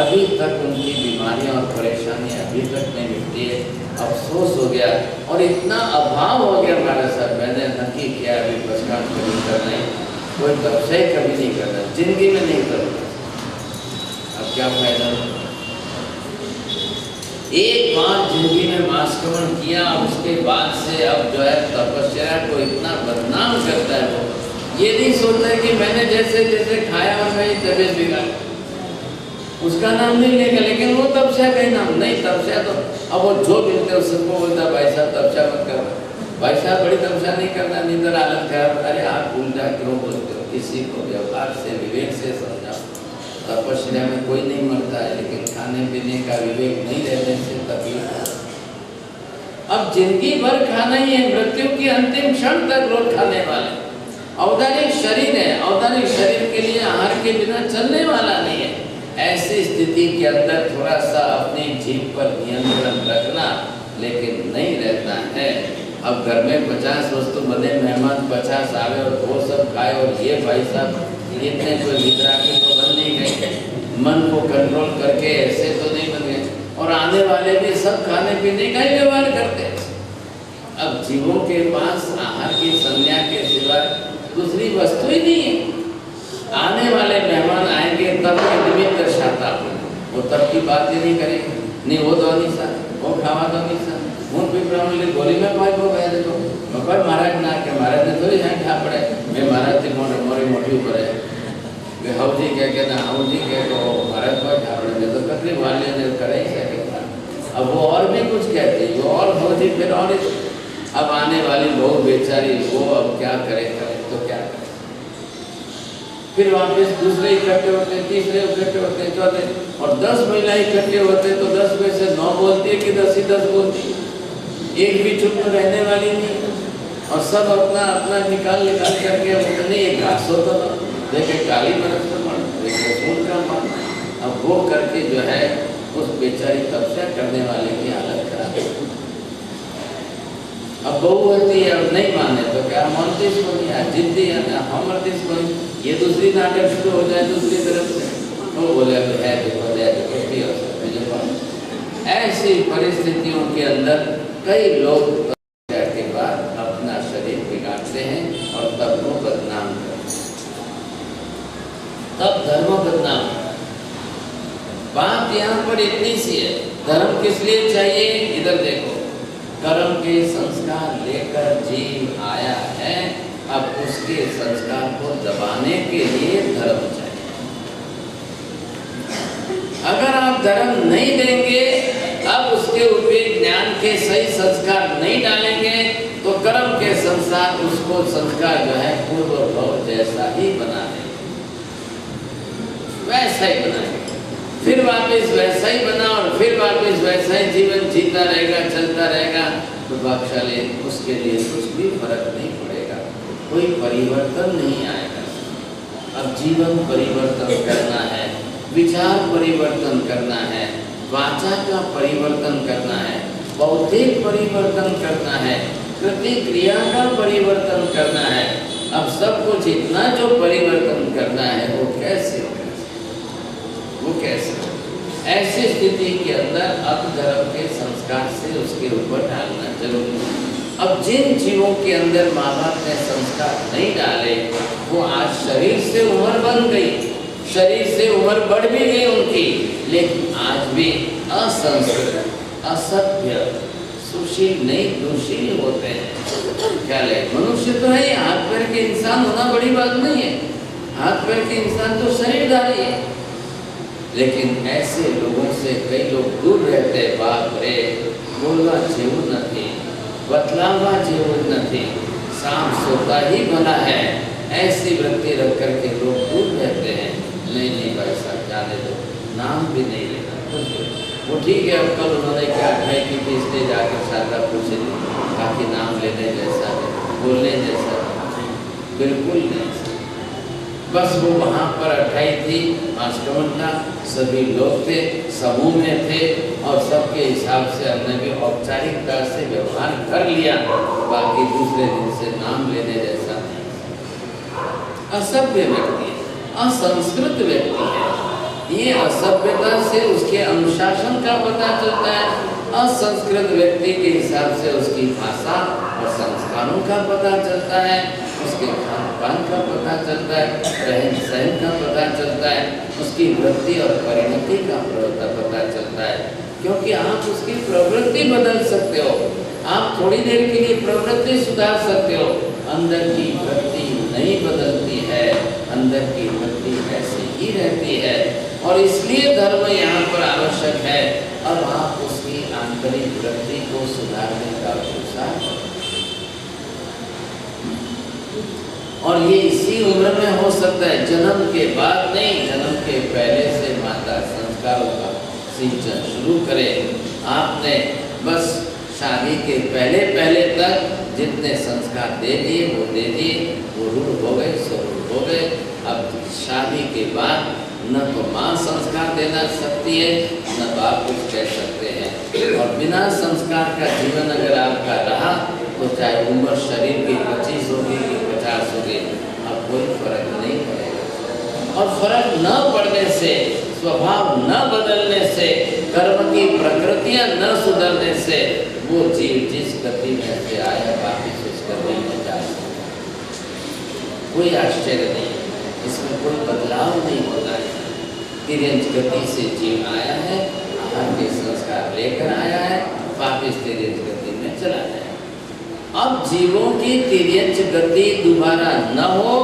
अभी तक उनकी बीमारियाँ और परेशानियाँ अभी तक नहीं मिटती है। अफसोस हो गया और इतना अभाव हो गया हमारे साथ। मैंने नक्की किया अभी प्रस्ताव कभी करना ही, कोई व्यवसाय कभी नहीं करना, जिंदगी में नहीं करूँगा। अब क्या फायदा? एक बार जिंदगी में मांसक्रमण किया, उसके बाद से अब जो है तपस्या को इतना बदनाम करता है। वो ये नहीं सोचता है कि मैंने जैसे जैसे खाया और मेरी तबीयत बिगाड़ी। उसका नाम नहीं लेगा, लेकिन वो तपस्या का ही नाम नहीं। तपस्या तो अब वो जो मिलते हैं सबको बोलता भाई साहब तपस्या मत करना, भाई साहब बड़ी तपस्या नहीं करना, नींदर आलत खराब। अरे आप उल्टा क्यों बोलते हो? किसी को व्यवहार से विवेक से समझाओ। तपस्या में कोई नहीं मरता है, लेकिन खाने पीने का विवेक नहीं रहने से तकलीफ। अब जिंदगी भर खाना ही है, मृत्यु की अंतिम क्षण तक लोग खाने वाले। औदारिक शरीर है, औदारिक शरीर के लिए आहार के बिना चलने वाला नहीं है। ऐसी स्थिति के अंदर थोड़ा सा अपनी जीभ पर नियंत्रण रखना, लेकिन नहीं रहता है। अब घर में 50 वस्तु बने, मेहमान 50 आवे और वो सब खाए, और ये भाई साहब इतने कोई वितरागी तो बन नहीं गए, मन को कंट्रोल करके ऐसे तो नहीं बन गए, और आने वाले भी सब खाने पीने का ही व्यवहार करते हैं। अब जीवों के पास आहार की संज्ञा के सिवाय दूसरी वस्तु ही नहीं है। आने वाले मेहमान आएंगे तब के निमित्त दर्शाता वो तब की बात ही नहीं करेंगे। नहीं वो तो नहीं सा, वो खावा तो नहीं सा, હું પીપળામાં ગોલી में पाई को गए तो कोई महाराज ना के महाराज ने थोड़ी जान खा पड़े वे महाराज थी मोरी मोटी ऊपर है वे हाउजी के ना हाउजी के तो महाराज को खा पड़े तो तकलीफ वाले ने करे ही सके। अब वो और भी कुछ कहते वो और हाउजी फिर और अब आने वाली लोग बेचारी वो अब क्या करे तो क्या करे। फिर वापस दूसरे इकट्ठे होते, तीसरे इकट्ठे होते, चौथे, और 10 महिला इकट्ठे होते तो 10 में से 9 बोलती है कि 10 ही 10 बोलती है। एक भी चुप रहने वाली नहीं, और सब अपना अपना निकाल करके उतने एक घास होता था देखे काली बरस तो मर देखे सोन का मर। अब वो करके जो है उस बेचारी तपस्या करने वाले की हालत खराब है। अब बहू होती है और नहीं माने तो क्या मानते इसको नहीं है, जिद्दी है ना हम मरते इसको नहीं। ये दूसरी नाटक शुरू हो जाए दूसरी तरफ से वो बोले है देखो ऐसी परिस्थितियों के अंदर कई लोग के बाद अपना शरीर बिगाड़ते हैं और तब वो बदनाम करते हैं, तब धर्म बदनाम। बात यहाँ पर इतनी सी है, धर्म किस लिए चाहिए? इधर देखो, कर्म के संस्कार लेकर जीव आया है, अब उसके संस्कार को दबाने के लिए धर्म चाहिए। अगर आप धर्म नहीं देंगे, अब उसके ऊपर ज्ञान के सही संस्कार नहीं डालेंगे, तो कर्म के संस्कार उसको संस्कार जो है पूर्व भाव जैसा ही बना देंगे, वैसा ही बनाएंगे। फिर वापस वैसा ही बना और फिर वापस वैसा ही जीवन जीता रहेगा, चलता रहेगा, तो भाग्यशाली उसके लिए कुछ भी फर्क नहीं पड़ेगा, कोई परिवर्तन नहीं आएगा। अब जीवन परिवर्तन करना है, विचार परिवर्तन करना है, वाचा का परिवर्तन करना है, बौद्धिक परिवर्तन करना है, प्रतिक्रिया का परिवर्तन करना है। अब सब कुछ इतना जो परिवर्तन करना है वो कैसे होगा? वो कैसे? ऐसी स्थिति के अंदर अब धर्म के संस्कार से उसके ऊपर डालना जरूरी है। अब जिन जीवों के अंदर माँ बाप ने संस्कार नहीं डाले, वो आज शरीर से उम्र बन गई, शरीर से उम्र बढ़ भी गई उनकी, लेकिन आज भी असंस्कृत, असभ्य, सुशील नहीं दुशील होते हैं। क्या ले मनुष्य तो है, हाथ पैर के इंसान होना बड़ी बात नहीं है, हाथ पैर के इंसान तो शरीरधारी है, लेकिन ऐसे लोगों से कई लोग दूर रहते। बाप रे, बोलवा जेवुं નથી, बतलावा जेवुं નથી, सांप सोता ही भला है, ऐसी वृत्ति रख करके लोग दूर रहते हैं। नहीं भाई साहब जाने दो, नाम भी नहीं लेना कुछ। वो ठीक है, अब कल उन्होंने क्या खाई की थी इसलिए जाकर शादा पूछे, बाकी नाम लेने जैसा है, बोलने जैसा बिल्कुल नहीं। बस वो वहाँ पर अठाई थी, आश्रम था, सभी लोग थे, समूह में थे, और सबके हिसाब से हमने भी औपचारिकता से व्यवहार कर लिया, बाकी दूसरे दिन से नाम लेने जैसा नहीं। असभ्य व्यक्ति है, असंस्कृत व्यक्ति है। ये असभ्यता से उसके अनुशासन का पता चलता है, असंस्कृत व्यक्ति के हिसाब से उसकी भाषा और संस्कारों का पता चलता है, उसके खान पान का पता चलता है, रहन सहन का पता चलता है, उसकी वृत्ति और परिणति का पता चलता है। क्योंकि आप उसकी प्रवृत्ति बदल सकते हो, आप थोड़ी देर के लिए प्रवृत्ति सुधार सकते हो, अंदर की वृत्ति नहीं बदलती है, अंदर की वृत्ति ऐसी ही रहती है। और इसलिए धर्म यहाँ पर आवश्यक है। अब आप उसकी आंतरिक वृत्ति को सुधारने का प्रयास, और ये इसी उम्र में हो सकता है, जन्म के बाद नहीं, जन्म के पहले से माता संस्कारों का सिंचन शुरू करे। आपने बस शादी के पहले तक जितने संस्कार दे दिए वो दे दिए, वो रूढ़ हो गए, सो रूढ़ हो गए। अब शादी के बाद न तो माँ संस्कार देना सकती है, न बाप कुछ कह सकते हैं। और बिना संस्कार का जीवन अगर आपका रहा तो चाहे उम्र शरीर की 25 होगी कि 50 होगी, अब कोई फर्क नहीं पड़ेगा। और फर्क न पड़ने से, स्वभाव न बदलने से, कर्म की प्रकृतियां न सुधरने से वो जीव जिस गति में से आया वापिस उस गति में जा सकता। कोई आश्चर्य नहीं, इसमें कोई बदलाव नहीं होता है। तिर्यंच गति से जीव आया है, आहार के संस्कार लेकर आया है, वापिस तिर्यंच गति में चला जाए। अब जीवों की तिर्यंच गति दोबारा न हो,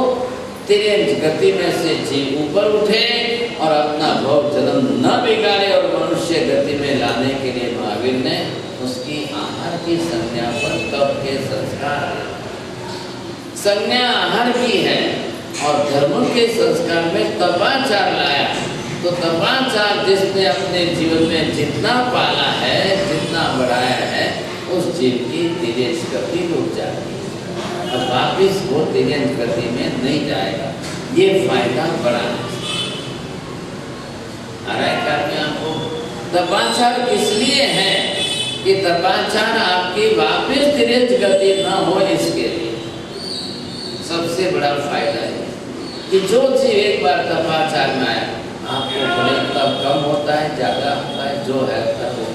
तिर्यंच गति में से जीव ऊपर उठे और अपना भोग जन्म न बिगाड़े और मनुष्य गति में लाने के लिए महावीर ने उसकी आहार की संज्ञा पर तप के संस्कार, संज्ञा आहार की है और धर्म के संस्कार में तपाचार लाया। तो तपाचार जिसने अपने जीवन में जितना पाला है, जितना बढ़ाया है, उस जीव की तिर्यंच गति रुक जाती है। अब वापिस वो तिर्यंच गति में नहीं जाएगा। ये फायदा बड़ा है। आ रहा है ख्याल में आपको? तपाचार किस लिए है कि तपाचार आपकी वापिस तिर्यंच गति न हो, इसके लिए सबसे बड़ा फायदा है कि जो जीव एक बार तपाचार में आया, आपको बड़े तब कम होता है, ज़्यादा होता है, जो है तब हो।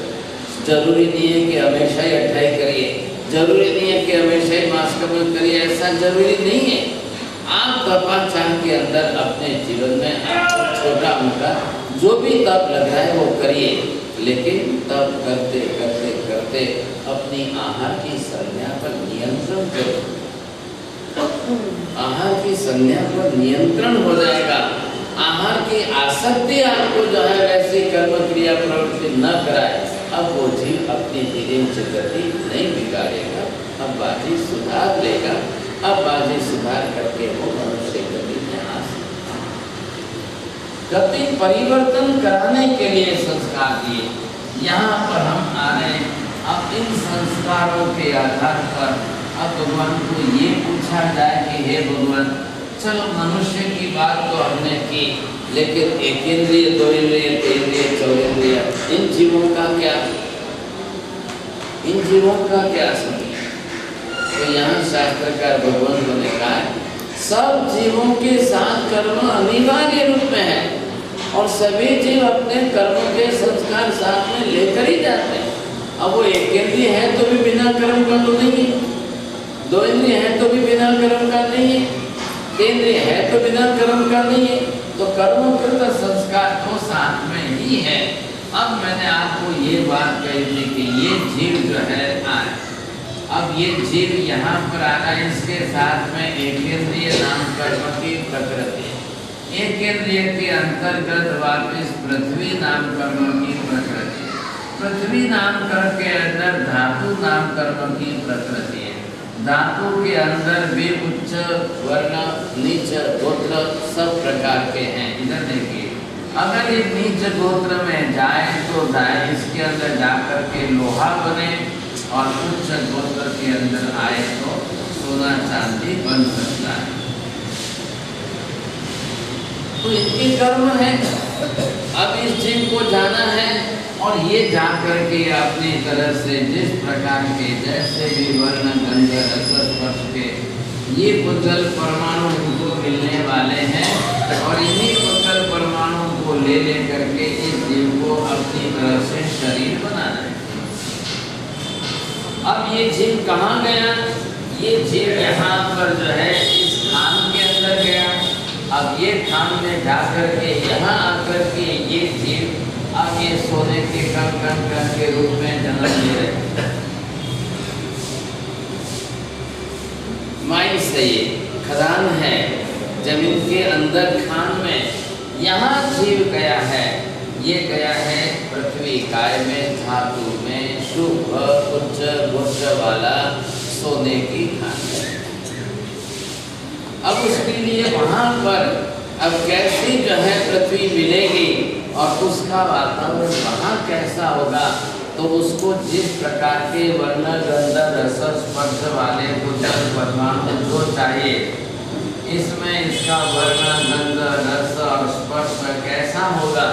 जरूरी नहीं है कि हमेशा ही 28 करिए, जरूरी नहीं है कि हमेशा ही मास कमल करिए, ऐसा जरूरी नहीं है। आप तपाचार के अंदर अपने जीवन में आपको छोटा मोटा जो भी तप लग रहा है वो करिए, लेकिन तप करते करते करते अपनी आहार की संज्ञा पर नियंत्रण करो। आहार की संज्ञा पर नियंत्रण हो जाएगा। आहार की आसक्ति आपको जो है वैसी कर्म क्रिया प्रवृत्ति न कराए, अब वो जीव अपनी तिर्यंच गति नहीं बिगाड़ेगा, अब बाजी सुधार लेगा। अब बाजी सुधार करके वो मनुष्य गति में आ सकता। गति परिवर्तन कराने के लिए संस्कार दिए। यहाँ पर हम आ रहे हैं। अब इन संस्कारों के आधार पर अब भगवान को ये पूछा जाए कि हे भगवान, चलो मनुष्य की बात तो हमने की, लेकिन एक इंद्रिय, दो इंद्रिय, तीन इंद्रिय, चौरेंद्रिय, इन जीवों का क्या, इन जीवों का क्या समझ? तो यहाँ शास्त्रकार भगवान ने कहा सब जीवों के साथ कर्म अनिवार्य रूप में है और सभी जीव अपने कर्म के संस्कार साथ में लेकर ही जाते हैं। अब वो एक इंद्रिय है तो भी बिना कर्म का तो नहीं है, दो इंद्रिय है तो भी बिना कर्म का नहीं है, तीन इंद्रिय है तो बिना कर्म का नहीं है। तो कर्मकृत संस्कार तो साथ में ही है। अब मैंने आपको ये बात कही थी कि ये जीव जो है आए, अब ये जीव यहाँ पर आ रहा है, इसके साथ में एक इंद्रिय नाम कर्म की प्रकृति, एक इंद्रिय के अंतर्गत वापिस पृथ्वी नाम कर्म की प्रकृति, पृथ्वी नाम कर्म के अंदर धातु नाम कर्म की प्रकृति है। धातु के अंदर भी उच्च वर्ण, नीच गोत्र सब प्रकार के हैं। इधर देखिए, अगर ये नीच गोत्र में जाए तो जाए, इसके अंदर जाकर के लोहा बने, और उच्च गोत्र के अंदर आए तो सोना चांदी बन सकता है। तो इनके कर्म है। अब इस जीव को जाना है और ये जाकर के अपनी तरह से जिस प्रकार के जैसे भी वर्ण, गंध, रस, स्पर्श के ये पुद्गल परमाणु उनको मिलने वाले हैं और इन्हीं पुद्गल परमाणु को ले करके इस जीव को अपनी तरह से शरीर बनाना है। अब ये जीव कहाँ गया? ये जीव यहाँ पर जो है इस खान के अंदर गया। अब ये खान में जाकर के यहाँ आकर के ये जीव अब ये सोने के कण के रूप में जन्म ले रहे। माइंस है, ये खदान है, जमीन के अंदर खान में यहाँ जीव गया है, ये गया है पृथ्वी काय में, धातु में, शुभ उच्च गुच्छ वाला सोने की खान। अब उसके लिए वहां पर अब कैसी जो है पृथ्वी मिलेगी और उसका वातावरण वहां कैसा होगा, तो उसको जिस प्रकार के वर्ण गंध रस स्पर्श वाले कुशल परमाणु जो चाहिए, इसमें इसका वर्ण गंध रस और स्पर्श कैसा होगा,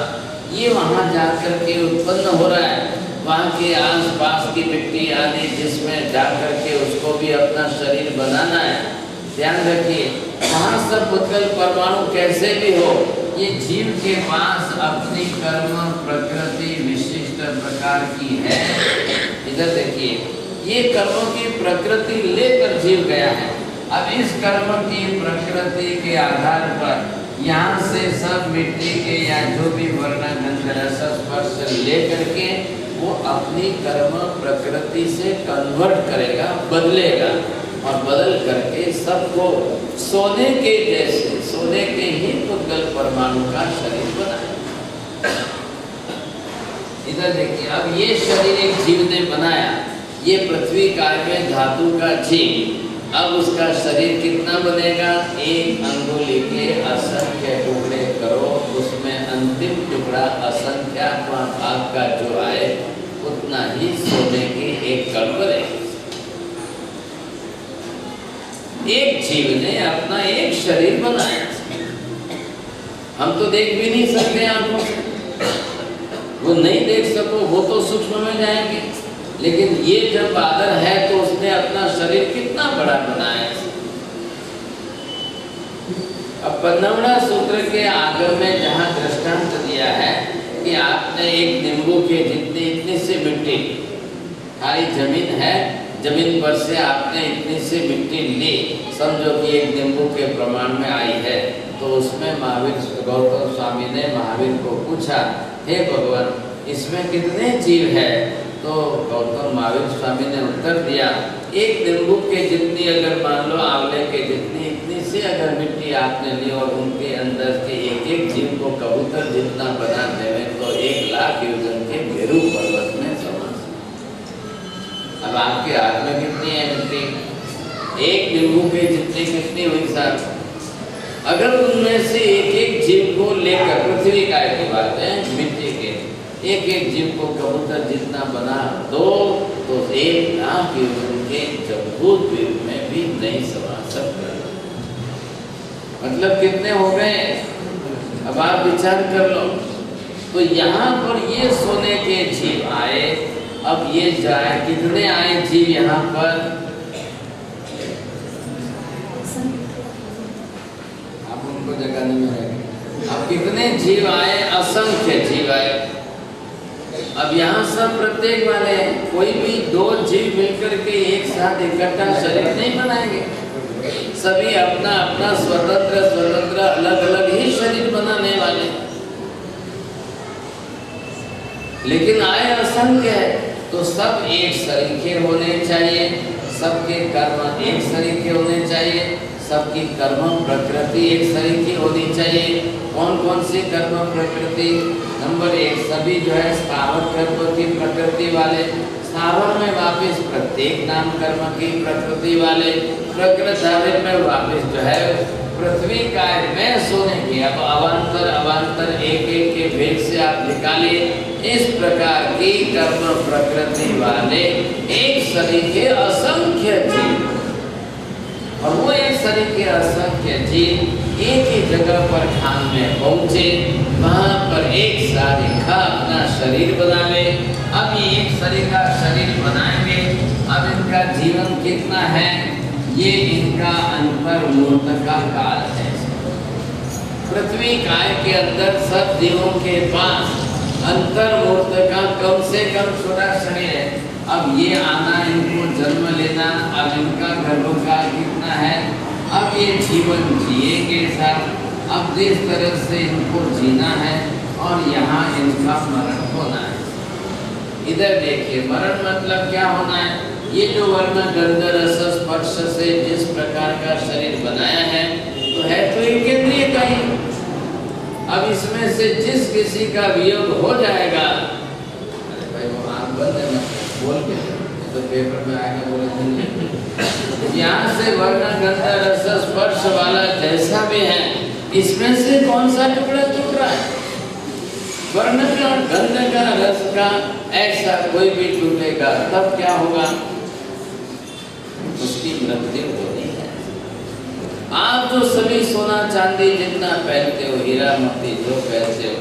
ये वहाँ जाकर के उत्पन्न हो रहा है। वहाँ के आस पास की मिट्टी आदि जिसमें जाकर के उसको भी अपना शरीर बनाना है। ध्यान रखिए, वहाँ सब उत्कल परमाणु कैसे भी हो, ये जीव के पास अपनी कर्म प्रकृति विशिष्ट प्रकार की है। इधर देखिए, ये कर्मों की प्रकृति लेकर जीव गया है। अब इस कर्म की प्रकृति के आधार पर यहाँ से सब मिट्टी के या जो भी वर्ण गंध रस स्पर्श लेकर के वो अपनी कर्म प्रकृति से कन्वर्ट करेगा, बदलेगा और बदल करके सबको सोने के जैसे, सोने के ही पुद्गल परमाणु का शरीर बनाया। इधर देखिए, अब ये शरीर एक जीव ने बनाया, ये पृथ्वी काय में धातु का जीव। अब उसका शरीर कितना बनेगा, एक अंगुली के असंख्य टुकड़े करो, उसमें अंतिम टुकड़ा असंख्यात्मा भाग का जो आए उतना ही सोने की एक कण बनेगी। एक जीव ने अपना एक शरीर बनाया, हम तो देख भी नहीं सकते आंखों से, वो नहीं देख सको वो तो सूक्ष्म में जाएंगे, लेकिन ये जब बादल है तो उसने अपना शरीर कितना बड़ा बनाया। अब 15वां सूत्र के आगे में जहाँ दृष्टांत दिया है कि आपने एक नींबू के जितनी इतनी सी मिट्टी, खाली जमीन है, जमीन पर से आपने इतनी सी मिट्टी ली, समझो कि एक नींबू के प्रमाण में आई है, तो उसमें महावीर गौतम स्वामी ने महावीर को पूछा, हे भगवान इसमें कितने जीव है? तो गौतम महावीर स्वामी ने उत्तर दिया, एक नींबू के जितनी अगर मान लो आंवले के जितनी इतनी से अगर मिट्टी आपने ली और उनके अंदर के एक एक जीव को कबूतर जितना बना देवे तो 1,00,000 योजन के मेरू पर्वत में समा। अब आपके हाथ में कितनी है मिट्टी? एक नींबू के जितनी कितनी हुई साहब? अगर उनमें से एक एक जीव को लेकर, पृथ्वी काय की बात है, मिट्टी के एक एक जीव को कबूतर जितना बना दो तो 1,00,000 योजन के जम्बूद्वीप में भी नहीं समा सकते। मतलब कितने हो गए? अब आप विचार कर लो। तो यहाँ पर ये सोने के जीव आए, अब ये जाए, कितने आए जीव यहाँ पर? आप उनको जगाने में रहेंगे। अब कितने जीव आए? असंख्य जीव आए। अब यहाँ सब प्रत्येक वाले हैं, कोई भी दो जीव मिलकर के एक साथ इकट्ठा शरीर नहीं बनाएंगे, सभी अपना अपना स्वतंत्र स्वतंत्र अलग अलग ही शरीर बनाने वाले। लेकिन आए असंख्य है तो सब एक सरीखे होने चाहिए, सबके कर्म एक सरीखे होने चाहिए, सबकी कर्म प्रकृति एक सरीखी होनी चाहिए। कौन कौन सी कर्म प्रकृति? नंबर 1, सभी जो है स्थावर कर्म की प्रकृति वाले, स्थावर में वापिस प्रत्येक नाम कर्म की प्रकृति वाले, प्रकृति में वापिस जो है पृथ्वी काय में सोने की। अब अवान्तर अवान्तर एक एक के भेद से आप निकालिए, इस प्रकार की कर्म प्रकृति वाले एक सरीखे असंख्य जीव, और वो एक शरीर के असंख्य जीव एक ही जगह पर खान में पहुंचे, वहां पर एक सारिखा अपना शरीर बनावे। अब ये एक शरीर का शरीर बनाएंगे। अब इनका जीवन कितना है? ये इनका अंतर्मूर्त का काल है। पृथ्वी काय के अंदर सब जीवों के पास अंतर्मूर्त का कम से कम छोटा शरीर है। अब ये आना, इनको जन्म लेना, अब इनका गर्भकाल कितना है? अब ये जीवन जिएंगे साथ, अब जिस तरह से इनको जीना है और यहाँ इनका मरण होना है। इधर देखिए, मरण मतलब क्या होना है? ये जो वर्ण गंध रस स्पर्श से जिस प्रकार का शरीर बनाया है तो है तो इंद्रिय का ही। अब इसमें से जिस किसी का वियोग हो जाएगा, अरे भाई वो आँख बंद है ना, बोल के तो पेपर में आएगा, बोले यहाँ से वर्ण गंध रस स्पर्श वाला जैसा भी है, इसमें से कौन सा टुकड़ा टूट रहा है? वर्ण का, गंध का, रस का, ऐसा कोई भी टूटेगा तब क्या होगा? उसकी मृत्यु होनी है। आप जो सभी सोना चांदी जितना पहनते हो, हीरा मोती जो पहनते हो,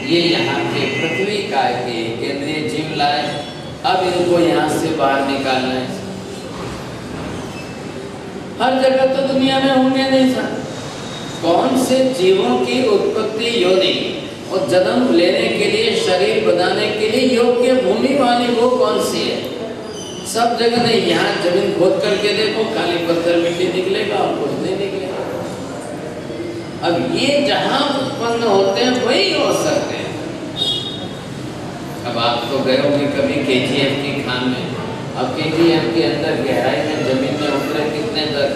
ये यहाँ के पृथ्वी काय के केंद्रीय जीव लाए, अब इनको यहाँ से बाहर निकालना है। हर जगह तो दुनिया में होंगे नहीं सर। कौन से जीवों की उत्पत्ति योनि और जन्म लेने के लिए, शरीर बनाने के लिए योग्य भूमि वाली वो कौन सी है? सब जगह नहीं। यहाँ जमीन खोद करके देखो, खाली पत्थर मिट्टी निकलेगा और कुछ नहीं निकलेगा। अब ये जहाँ उत्पन्न होते हैं वही हो सकते हैं। अब आप तो गए होंगे कभी KGF की खान में। अब KGF के अंदर गहराई में जमीन में उतरे कितने तक?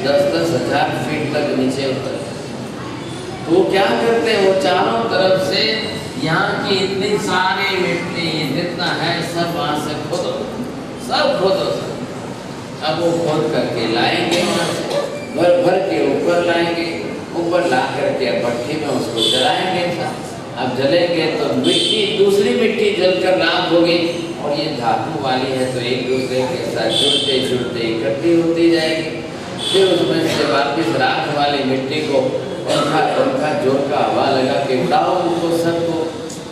10-10 हजार फीट तक नीचे उतरे। तो वो क्या करते हैं? वो चारों तरफ से यहाँ की इतनी सारी मिट्टी जितना है सब वहाँ से खोदो, सब खोदो सब। अब वो खोद करके लाएंगे, वहाँ से भर भर के ऊपर लाएंगे, ऊपर ला करके भट्टी में उसको जलाएंगे। अब जलेंगे तो मिट्टी, दूसरी मिट्टी जलकर राख होगी, और ये धातु वाली है तो एक दूसरे के साथ जुड़ते जुड़ते इकट्ठी होती जाएगी। फिर उसमें से वापिस राख वाली मिट्टी को पंखा जोर का हवा लगा के उड़ाओ उनको सबको,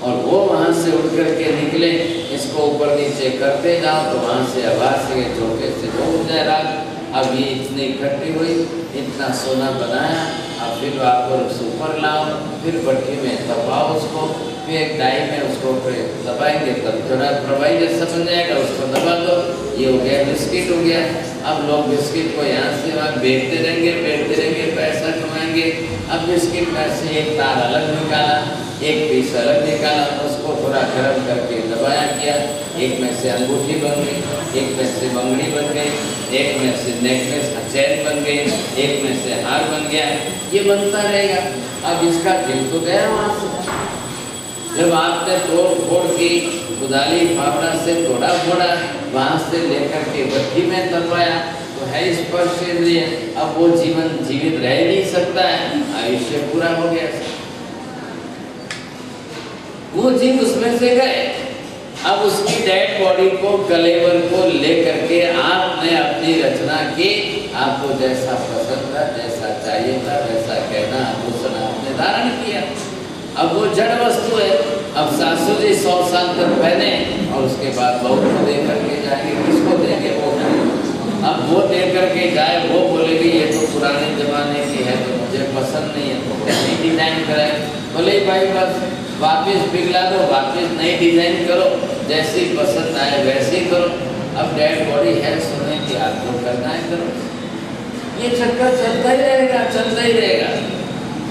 और वो वहाँ से उड़ करके निकले। इसको ऊपर नीचे करते जाओ तो वहाँ से हवा से झोंके से झोंक जाए राख। अब ये इतनी इकट्ठी हुई, इतना सोना बनाया, अब फिर आप ऊपर लाओ, फिर भट्टी में दबाओ उसको, फिर एक डाई में उसको दबाएंगे तब थोड़ा प्रवाही जैसा बन जाएगा, उसको दबा दो। ये हो गया बिस्किट हो गया। अब लोग बिस्किट को यहाँ से वहाँ बेचते रहेंगे, पैसा कमाएंगे। अब बिस्किट में से एक तार अलग निकाला, एक पीस अलग निकाला, उसको थोड़ा गर्म करके दबाया किया, एक में से अंगूठी बन गई, एक में से बंगड़ी बन गई, एक में से नेकलेस चैन बन गई, एक में से हार बन गया। ये बनता रहेगा। अब इसका दिल तो गया वहाँ से। जब आपने तोड़ फोड़ की, कुदाली फावड़ा से तोड़ा फोड़ा, वहाँ से लेकर के भट्टी में दबाया, तो है स्पर्श इंद्रिय। अब वो जीवन जीवित रह नहीं सकता है, आयुष्य पूरा हो गया। वो जीव उसमें से गए। अब उसकी डेड बॉडी को, कलेवर को लेकर के आपने अपनी रचना की। आपको जैसा पसंद था, जैसा चाहिए था, वैसा कहना आभूषण आपने धारण किया। अब वो जड़ वस्तु है। अब सासू जी 100 साल तक पहने और उसके बाद बहू को दे करके जाएंगे। किसको देंगे? वो अब वो दे करके जाए, वो बोलेगी ये तो पुराने जमाने की है, तो मुझे पसंद नहीं है, तो नई डिजाइन कराए। बोले भाई बस वापस पिघला दो, वापस नई डिजाइन करो, जैसी पसंद आए वैसी करो। अब डेड बॉडी है सोने की, आपको करना है करो। ये चक्कर चलता ही रहेगा, चलता ही रहेगा।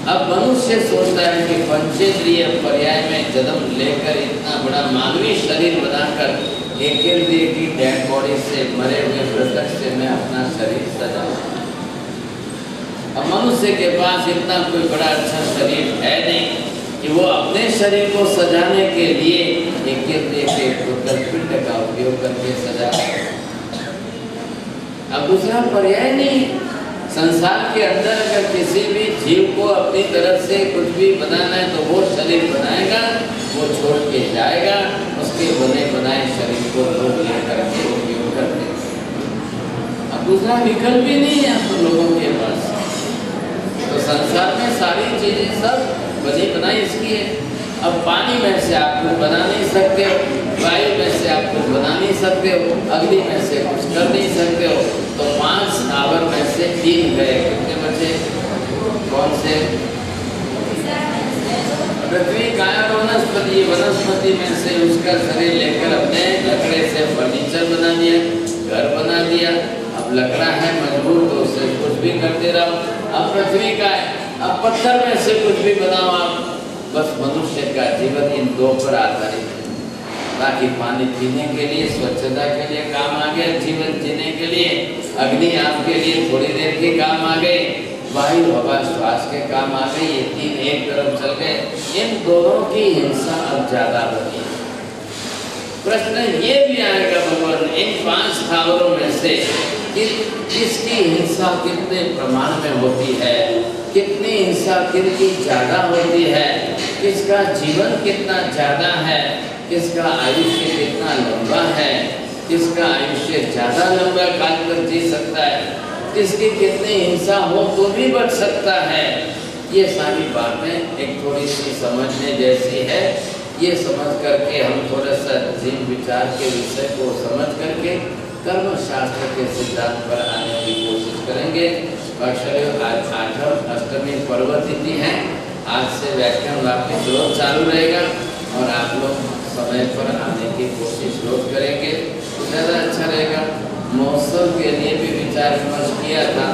अब मनुष्य सोचता है कि पंचेंद्रिय पर्याय में जन्म लेकर इतना बड़ा मानवीय शरीर बनाकर एक इंद्रिय की डेड बॉडी से, मरे हुए मृतक से मैं अपना शरीर सजाऊं। अब मनुष्य के पास इतना कोई बड़ा अच्छा शरीर है नहीं कि वो अपने शरीर को सजाने के लिए एक इंद्रिय के पिंड का उपयोग करके सजा। अब दूसरा पर्याय नहीं। संसार के अंदर अगर किसी भी जीव को अपनी तरफ से कुछ भी बनाना है तो वो शरीर बनाएगा, वो छोड़ के जाएगा। उसके बने बनाए शरीर को लोग लेकर के उपयोग करते हैं। अब दूसरा विकल्प भी नहीं है आप लोगों के पास। तो संसार में सारी चीजें सब बनी बनाई इसकी है। अब पानी में से आप कुछ बना नहीं सकते हो, वायु में से आप कुछ बना नहीं सकते हो, अग्नि में से कुछ कर नहीं सकते हो। तो 5 स्थावर में से 3 गए, कितने बचे? कौन से? पृथ्वी, काया, वनस्पति। वनस्पति में से उसका शरीर लेकर अपने लकड़े से फर्नीचर बना दिया, घर बना दिया। अब लकड़ा है मजबूत, तो उससे कुछ भी करते रहो। अब पृथ्वी का है, अब पत्थर में से कुछ भी बनाओ आप। बस मनुष्य का जीवन इन 2 पर आधारित है। बाकी पानी पीने के लिए, स्वच्छता के लिए काम आ गया, जीवन जीने के लिए। अग्नि आपके लिए थोड़ी देर के काम आ गए, वायु हवा श्वास के काम आ गई, ये तीन एक तरफ चल गए, इन दोनों की हिंसा अब ज्यादा होगी। प्रश्न ये भी आएगा भगवान, इन 5 स्थावरों में से किसकी हिंसा कितने प्रमाण में होती है, कितनी हिंसा किसकी ज्यादा होती है, किसका जीवन कितना ज्यादा है, किसका आयुष्य कितना लंबा है, किसका आयुष्य ज्यादा लंबा काल तक जी सकता है, किसकी कितनी हिंसा हो तो भी बच सकता है। ये सारी बातें एक थोड़ी सी समझने जैसी है। ये समझ करके हम थोड़ा सा जीव विचार के विषय को समझ करके कर्म शास्त्र के सिद्धांत पर आने की कोशिश करेंगे। आज 8वीं अष्टमी पर्व तिथि है। आज से व्याख्यान वापस रोज चालू रहेगा और आप लोग समय पर आने की कोशिश रोज करेंगे तो ज़्यादा अच्छा रहेगा। महोत्सव के लिए भी विचार विमर्श किया था,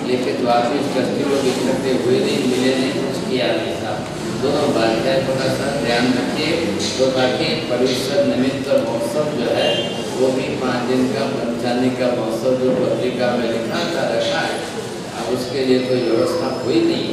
लेकिन वापिस ट्रस्टी लोग इकट्ठे हुए नहीं, मिले नहीं, कुछ किया नहीं था। दोनों बात है, थोड़ा सा ध्यान रखिए। तो बाकी परिसर निमित्त महोत्सव जो है वो भी 5 दिन का पंचानी का महोत्सव जो पत्रिका में लिखा था रखा है, अब उसके लिए कोई व्यवस्था हुई नहीं।